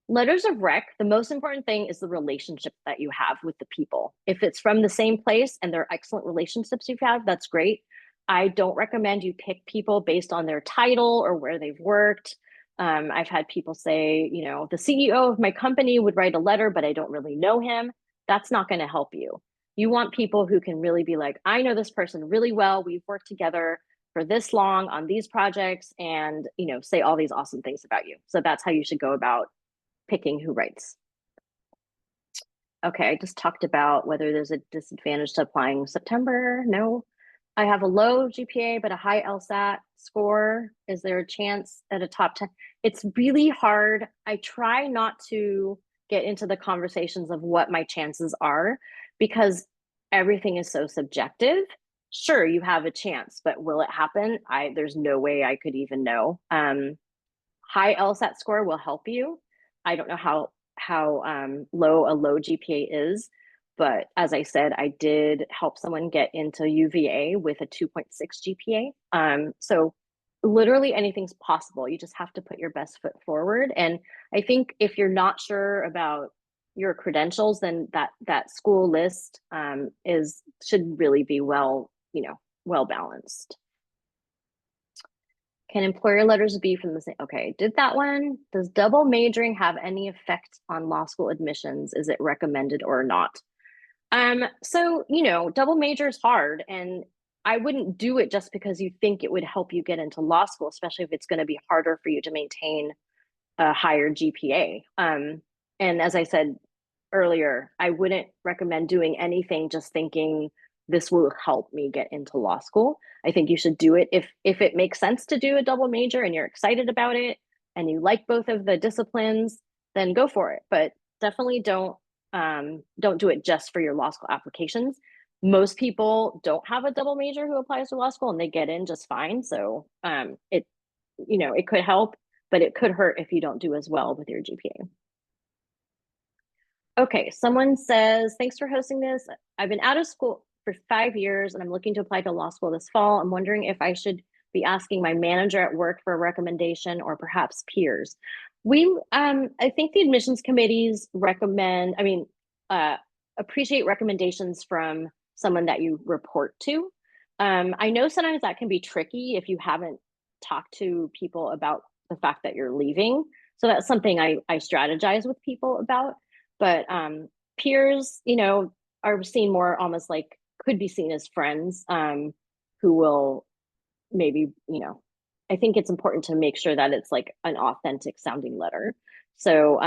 letters of rec, the most important thing is the relationship that you have with the people. If it's from the same place and they're excellent relationships you've had, that's great. I don't recommend you pick people based on their title or where they've worked. I've had people say, the CEO of my company would write a letter, but I don't really know him. That's not going to help you. You want people who can really be like, I know this person really well. We've worked together for this long on these projects and, say all these awesome things about you. So that's how you should go about picking who writes. Okay, I just talked about whether there's a disadvantage to applying September. No. I have a low GPA, but a high LSAT score. Is there a chance at a top 10? It's really hard. I try not to get into the conversations of what my chances are because everything is so subjective. Sure, you have a chance, but will it happen? There's no way I could even know. High LSAT score will help you. I don't know how low a low GPA is, but as I said, I did help someone get into UVA with a 2.6 GPA. So literally anything's possible. You just have to put your best foot forward. And I think if you're not sure about your credentials, then that school list should really be well balanced. Can employer letters be from the same? Okay, did that one. Does double majoring have any effect on law school admissions? Is it recommended or not? So, double major is hard, and I wouldn't do it just because you think it would help you get into law school, especially if it's going to be harder for you to maintain a higher GPA. And as I said earlier, I wouldn't recommend doing anything just thinking this will help me get into law school. I think you should do it if it makes sense to do a double major and you're excited about it. and you like both of the disciplines, then go for it. But definitely don't do it just for your law school applications. Most people don't have a double major who applies to law school and they get in just fine. So it could help, but it could hurt if you don't do as well with your GPA. Okay, someone says, thanks for hosting this. I've been out of school for 5 years and I'm looking to apply to law school this fall. I'm wondering if I should be asking my manager at work for a recommendation or perhaps peers. I think the admissions committees appreciate recommendations from someone that you report to. I know sometimes that can be tricky if you haven't talked to people about the fact that you're leaving. So that's something I strategize with people about. But peers, are seen more almost like could be seen as friends who will maybe, I think it's important to make sure that it's like an authentic sounding letter. So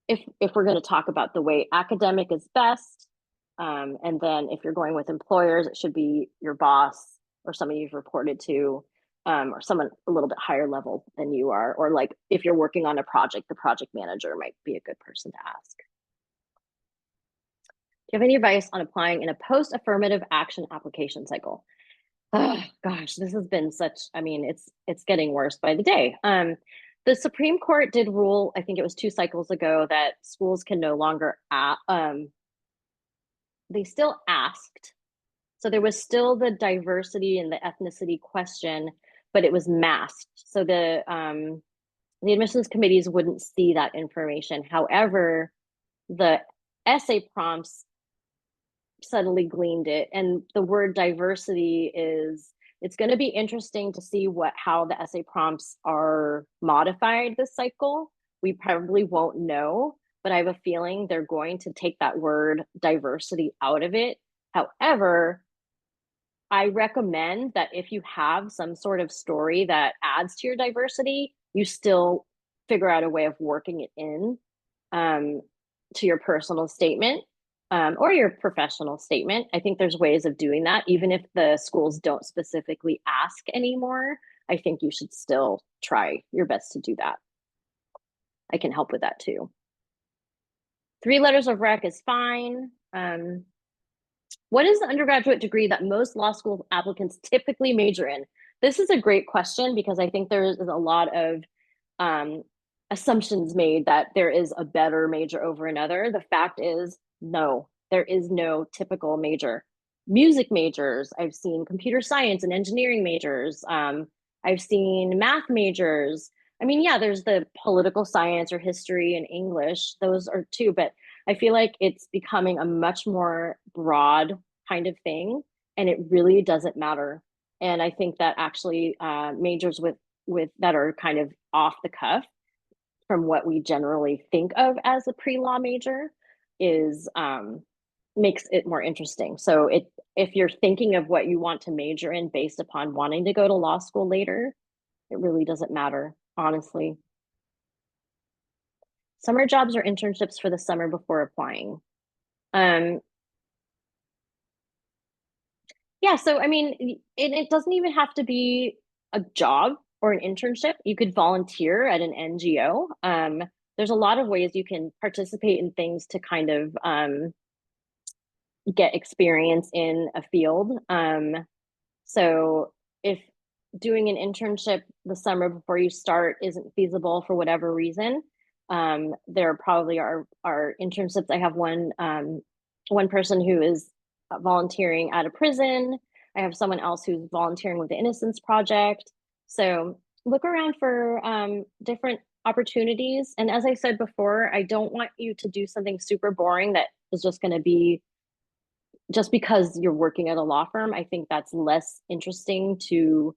if we're going to talk about the way academic is best, and then if you're going with employers, it should be your boss or somebody you've reported to, or someone a little bit higher level than you are, or like if you're working on a project, the project manager might be a good person to ask. Do you have any advice on applying in a post-affirmative action application cycle? Oh gosh, this has been it's getting worse by the day. The Supreme Court did rule, I think it was 2 cycles ago, that schools can no longer they still asked. So there was still the diversity and the ethnicity question, but it was masked. So the admissions committees wouldn't see that information. However, the essay prompts suddenly gleaned it. And the word diversity it's going to be interesting to see how the essay prompts are modified this cycle. We probably won't know, but I have a feeling they're going to take that word diversity out of it. However, I recommend that if you have some sort of story that adds to your diversity, you still figure out a way of working it in to your personal statement or your professional statement. I think there's ways of doing that. Even if the schools don't specifically ask anymore, I think you should still try your best to do that. I can help with that too. 3 letters of rec is fine. What is the undergraduate degree that most law school applicants typically major in? This is a great question because I think there is a lot of assumptions made that there is a better major over another. The fact is, no, there is no typical major. Music majors, I've seen computer science and engineering majors. I've seen math majors. I mean, yeah, there's the political science or history and English. Those are 2, but I feel like it's becoming a much more broad kind of thing, and it really doesn't matter. And I think that actually majors with that are kind of off the cuff from what we generally think of as a pre-law major is makes it more interesting. So if you're thinking of what you want to major in based upon wanting to go to law school later, it really doesn't matter, honestly. Summer jobs or internships for the summer before applying. Yeah, so I mean, it doesn't even have to be a job or an internship. You could volunteer at an NGO. There's a lot of ways you can participate in things to kind of get experience in a field. So if doing an internship the summer before you start isn't feasible for whatever reason, there probably are internships. I have one person who is volunteering at a prison. I have someone else who's volunteering with the Innocence Project. So look around for different opportunities. And as I said before, I don't want you to do something super boring that is just going to be just because you're working at a law firm. I think that's less interesting to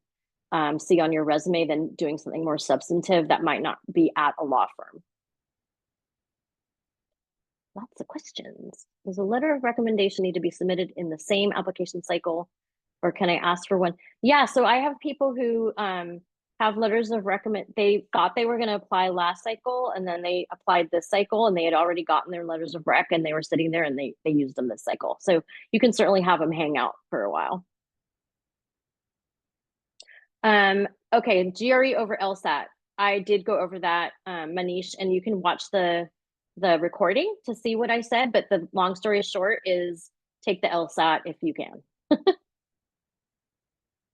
see on your resume than doing something more substantive that might not be at a law firm. Lots of questions. Does a letter of recommendation need to be submitted in the same application cycle, or can I ask for one? Yeah, so I have people who have letters of recommend. They thought they were going to apply last cycle, and then they applied this cycle, and they had already gotten their letters of rec, and they were sitting there, and they used them this cycle. So you can certainly have them hang out for a while. Okay, GRE over LSAT. I did go over that, Manish, and you can watch the recording to see what I said. But the long story short is take the LSAT if you can.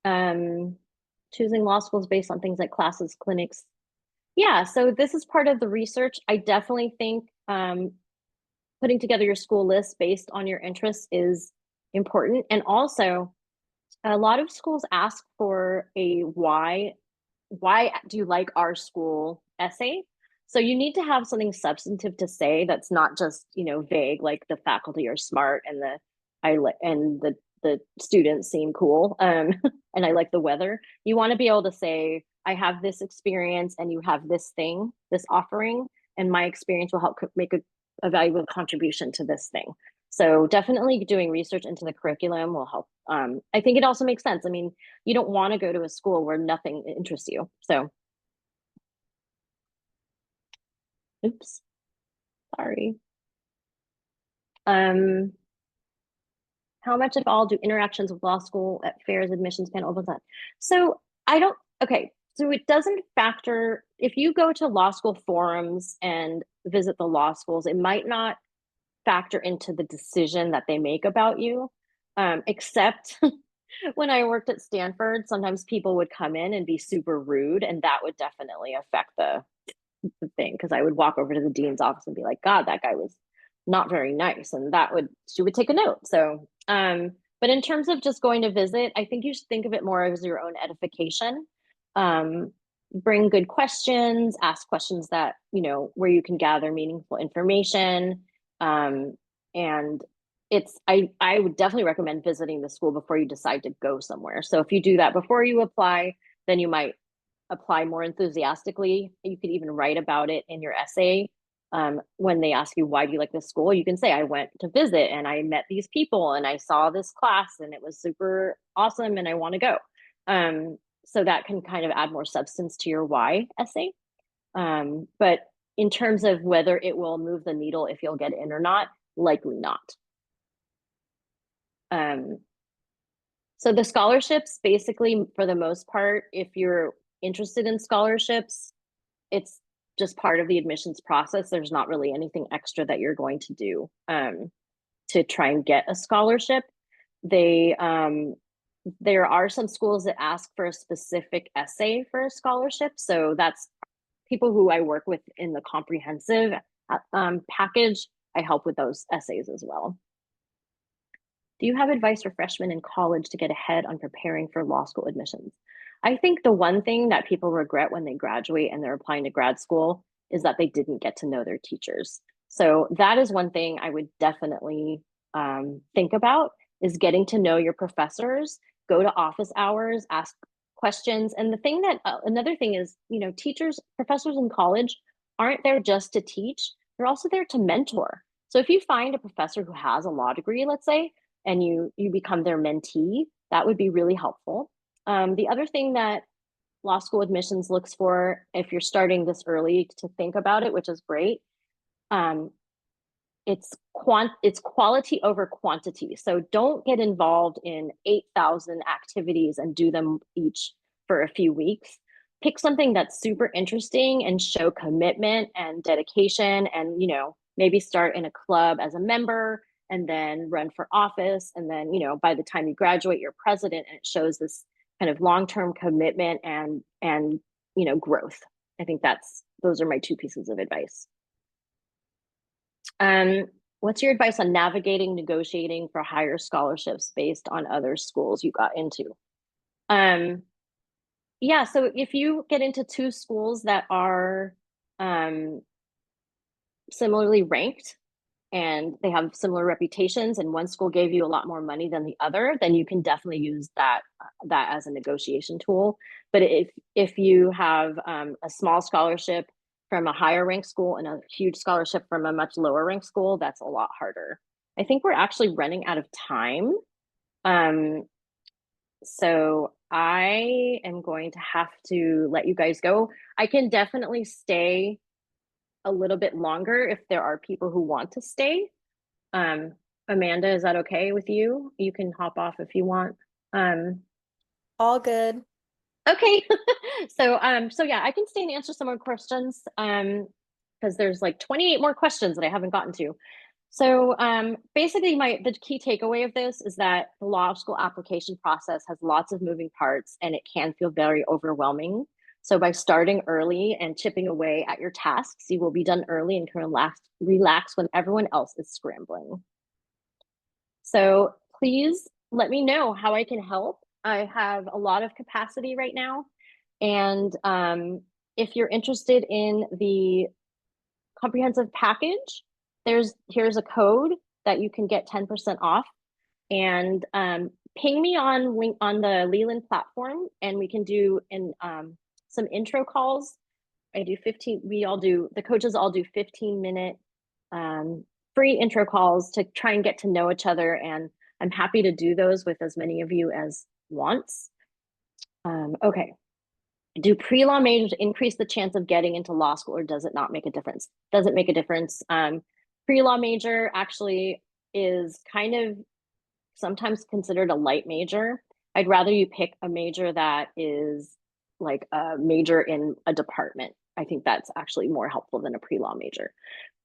Um, choosing law schools based on things like classes, clinics. Yeah, so this is part of the research. I definitely think putting together your school list based on your interests is important. And also, a lot of schools ask for a why do you like our school essay. So you need to have something substantive to say that's not just, vague, like the faculty are smart and the students seem cool, and I like the weather. You want to be able to say, I have this experience and you have this thing, this offering, and my experience will help make a valuable contribution to this thing. So definitely doing research into the curriculum will help. I think it also makes sense. I mean, you don't want to go to a school where nothing interests you. So, oops, sorry. Um, how much of all do interactions with law school at fairs, admissions panel, all that? So I don't. Okay, so it doesn't factor if you go to law school forums and visit the law schools. It might not factor into the decision that they make about you, except when I worked at Stanford, sometimes people would come in and be super rude, and that would definitely affect the thing because I would walk over to the dean's office and be like, God, that guy was not very nice. And she would take a note. So, but in terms of just going to visit, I think you should think of it more as your own edification. Um, bring good questions, ask questions that, where you can gather meaningful information. And I would definitely recommend visiting the school before you decide to go somewhere. So if you do that before you apply, then you might apply more enthusiastically. You could even write about it in your essay. When they ask you, why do you like this school? You can say, I went to visit and I met these people and I saw this class and it was super awesome and I want to go. So that can kind of add more substance to your why essay. But in terms of whether it will move the needle if you'll get in or not, likely not. Um, so the scholarships, basically, for the most part, if you're interested in scholarships, it's just part of the admissions process. There's not really anything extra that you're going to do to try and get a scholarship. They there are some schools that ask for a specific essay for a scholarship. So that's people who I work with in the comprehensive package. I help with those essays as well. Do you have advice for freshmen in college to get ahead on preparing for law school admissions? I think the one thing that people regret when they graduate and they're applying to grad school is that they didn't get to know their teachers. So that is one thing I would definitely think about is getting to know your professors, go to office hours, ask questions. And the thing that another thing is, teachers, professors in college aren't there just to teach, they're also there to mentor. So if you find a professor who has a law degree, let's say, and you become their mentee, that would be really helpful. The other thing that law school admissions looks for, if you're starting this early to think about it, which is great, um, it's quality over quantity. So don't get involved in 8,000 activities and do them each for a few weeks. Pick something that's super interesting and show commitment and dedication, and maybe start in a club as a member and then run for office, and then by the time you graduate you're president, and it shows this kind of long-term commitment and growth. I think those are my two pieces of advice. um, what's your advice on navigating negotiating for higher scholarships based on other schools you got into? um, yeah, so if you get into two schools that are um, similarly ranked and they have similar reputations, and one school gave you a lot more money than the other, then you can definitely use that as a negotiation tool. But if you have a small scholarship from a higher ranked school and a huge scholarship from a much lower ranked school, that's a lot harder. I think we're actually running out of time. Um, so I am going to have to let you guys go. I can definitely stay a little bit longer if there are people who want to stay. Um, Amanda, is that okay with you? You can hop off if you want. Um, All good. Okay. So yeah, I can stay and answer some more questions. Because there's like 28 more questions that I haven't gotten to. So basically the key takeaway of this is that the law school application process has lots of moving parts and it can feel very overwhelming. So by starting early and chipping away at your tasks, you will be done early and can relax when everyone else is scrambling. So please let me know how I can help. I have a lot of capacity right now. And if you're interested in the comprehensive package, here's a code that you can get 10% off. And ping me on the Leland platform, and we can do some intro calls. I do 15. The coaches all do 15-minute um, free intro calls to try and get to know each other. And I'm happy to do those with as many of you as wants. Okay. Do pre-law majors increase the chance of getting into law school, or does it not make a difference? Doesn't make a difference. Pre-law major actually is kind of sometimes considered a light major. I'd rather you pick a major that is like a major in a department. I think that's actually more helpful than a pre-law major.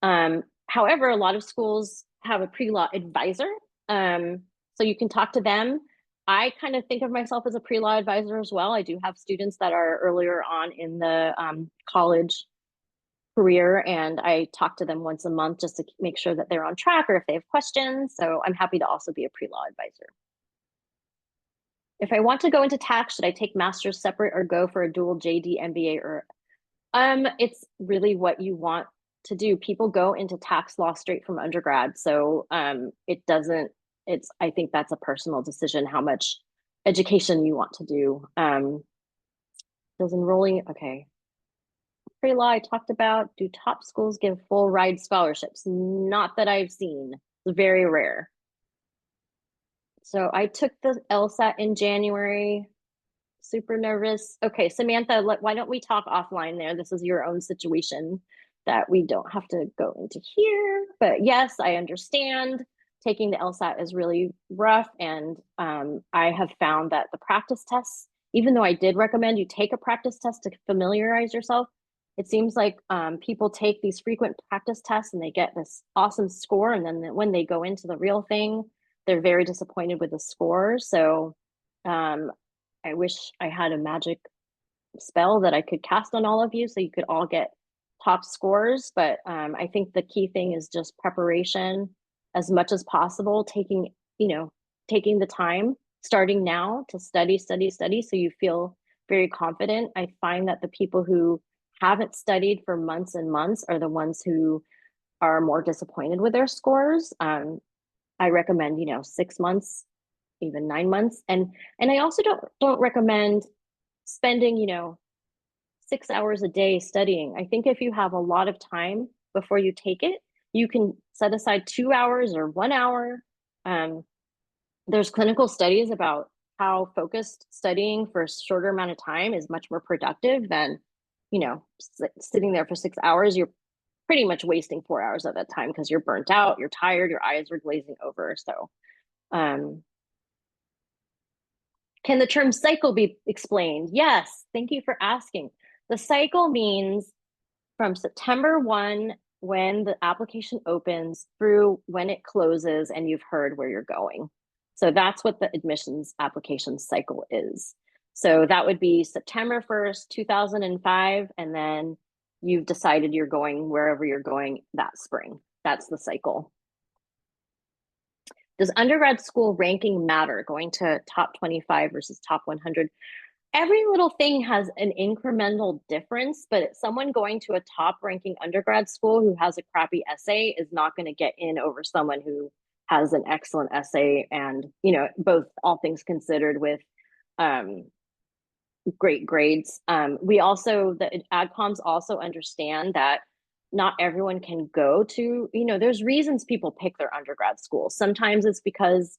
However, a lot of schools have a pre-law advisor. So you can talk to them. I kind of think of myself as a pre-law advisor as well. I do have students that are earlier on in the college career, and I talk to them once a month just to make sure that they're on track or if they have questions. So I'm happy to also be a pre-law advisor. If I want to go into tax, should I take master's separate or go for a dual JD, MBA, or it's really what you want to do. People go into tax law straight from undergrad, so it doesn't. It's I think that's a personal decision how much education you want to do. Does enrolling okay? Pre-law I talked about. Do top schools give full ride scholarships? Not that I've seen. It's very rare. So I took the LSAT in January. Super nervous. Okay, Samantha, why don't we talk offline there? This is your own situation that we don't have to go into here. But yes, I understand taking the LSAT is really rough. And I have found that the practice tests, even though I did recommend you take a practice test to familiarize yourself, it seems like people take these frequent practice tests and they get this awesome score. And then when they go into the real thing, they're very disappointed with the score. So I wish I had a magic spell that I could cast on all of you so you could all get top scores. But I think the key thing is just preparation as much as possible, taking the time, starting now to study, study, study, so you feel very confident. I find that the people who haven't studied for months and months are the ones who are more disappointed with their scores. I recommend, 6 months, even 9 months. And I also don't recommend spending, 6 hours a day studying. I think if you have a lot of time before you take it, you can set aside 2 hours or 1 hour. There's clinical studies about how focused studying for a shorter amount of time is much more productive than, sitting there for 6 hours. You're pretty much wasting 4 hours of that time because you're burnt out, you're tired, your eyes are glazing over. So, um, can the term cycle be explained? Yes, thank you for asking. The cycle means from September 1, when the application opens, through when it closes and you've heard where you're going. So that's what the admissions application cycle is. So that would be September 1st, 2005, and then you've decided you're going wherever you're going that spring. That's the cycle. Does undergrad school ranking matter, going to top 25 versus top 100? Every little thing has an incremental difference, but someone going to a top ranking undergrad school who has a crappy essay is not going to get in over someone who has an excellent essay and, both all things considered with great grades. The AdComs also understand that not everyone can go to, there's reasons people pick their undergrad school. Sometimes it's because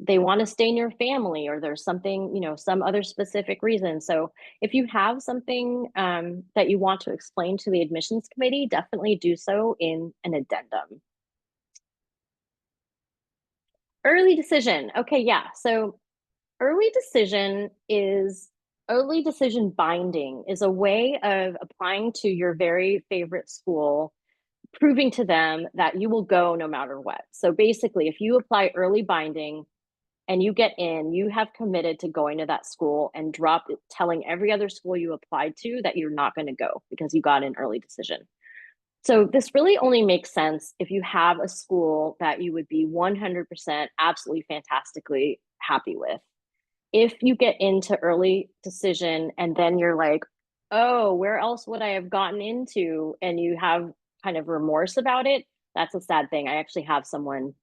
they want to stay near family or there's something, some other specific reason. So if you have something that you want to explain to the admissions committee, definitely do so in an addendum. Early decision. Okay, yeah. So early decision is early decision binding is a way of applying to your very favorite school, proving to them that you will go no matter what. So basically, if you apply early binding and you get in, you have committed to going to that school and drop telling every other school you applied to that you're not going to go because you got an early decision. So this really only makes sense if you have a school that you would be 100% absolutely fantastically happy with. If you get into early decision and then you're like, oh, where else would I have gotten into? And you have kind of remorse about it, that's a sad thing. I actually have someone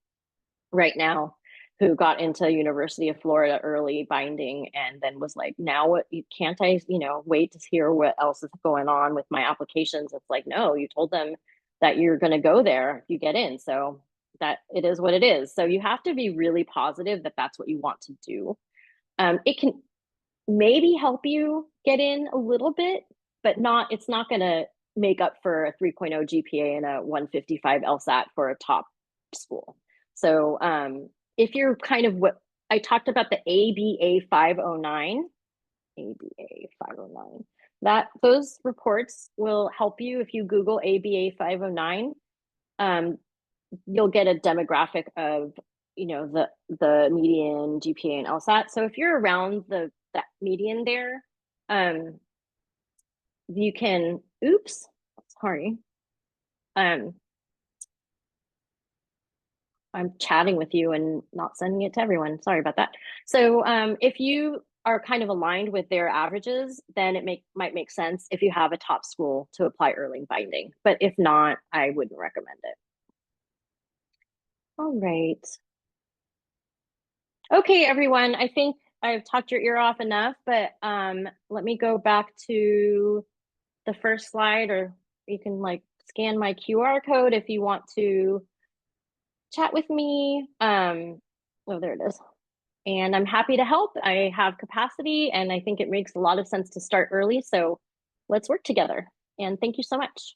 right now who got into University of Florida early binding and then was like, now what, can't I, wait to hear what else is going on with my applications? It's like, no, you told them that you're going to go there if you get in. So that it is what it is. So you have to be really positive that that's what you want to do. It can maybe help you get in a little bit, but it's not going to make up for a 3.0 GPA and a 155 LSAT for a top school. So if you're kind of what I talked about, the ABA 509, ABA 509, that those reports will help you. If you Google ABA 509, you'll get a demographic of the median GPA and LSAT. So if you're around that median there, you can, oops, sorry. I'm chatting with you and not sending it to everyone. Sorry about that. So if you are kind of aligned with their averages, then it might make sense if you have a top school to apply early binding. But if not, I wouldn't recommend it. All right. Okay, everyone. I think I've talked your ear off enough, but let me go back to the first slide, or you can like scan my QR code if you want to chat with me. Oh, there it is. And I'm happy to help. I have capacity, and I think it makes a lot of sense to start early. So let's work together. And thank you so much.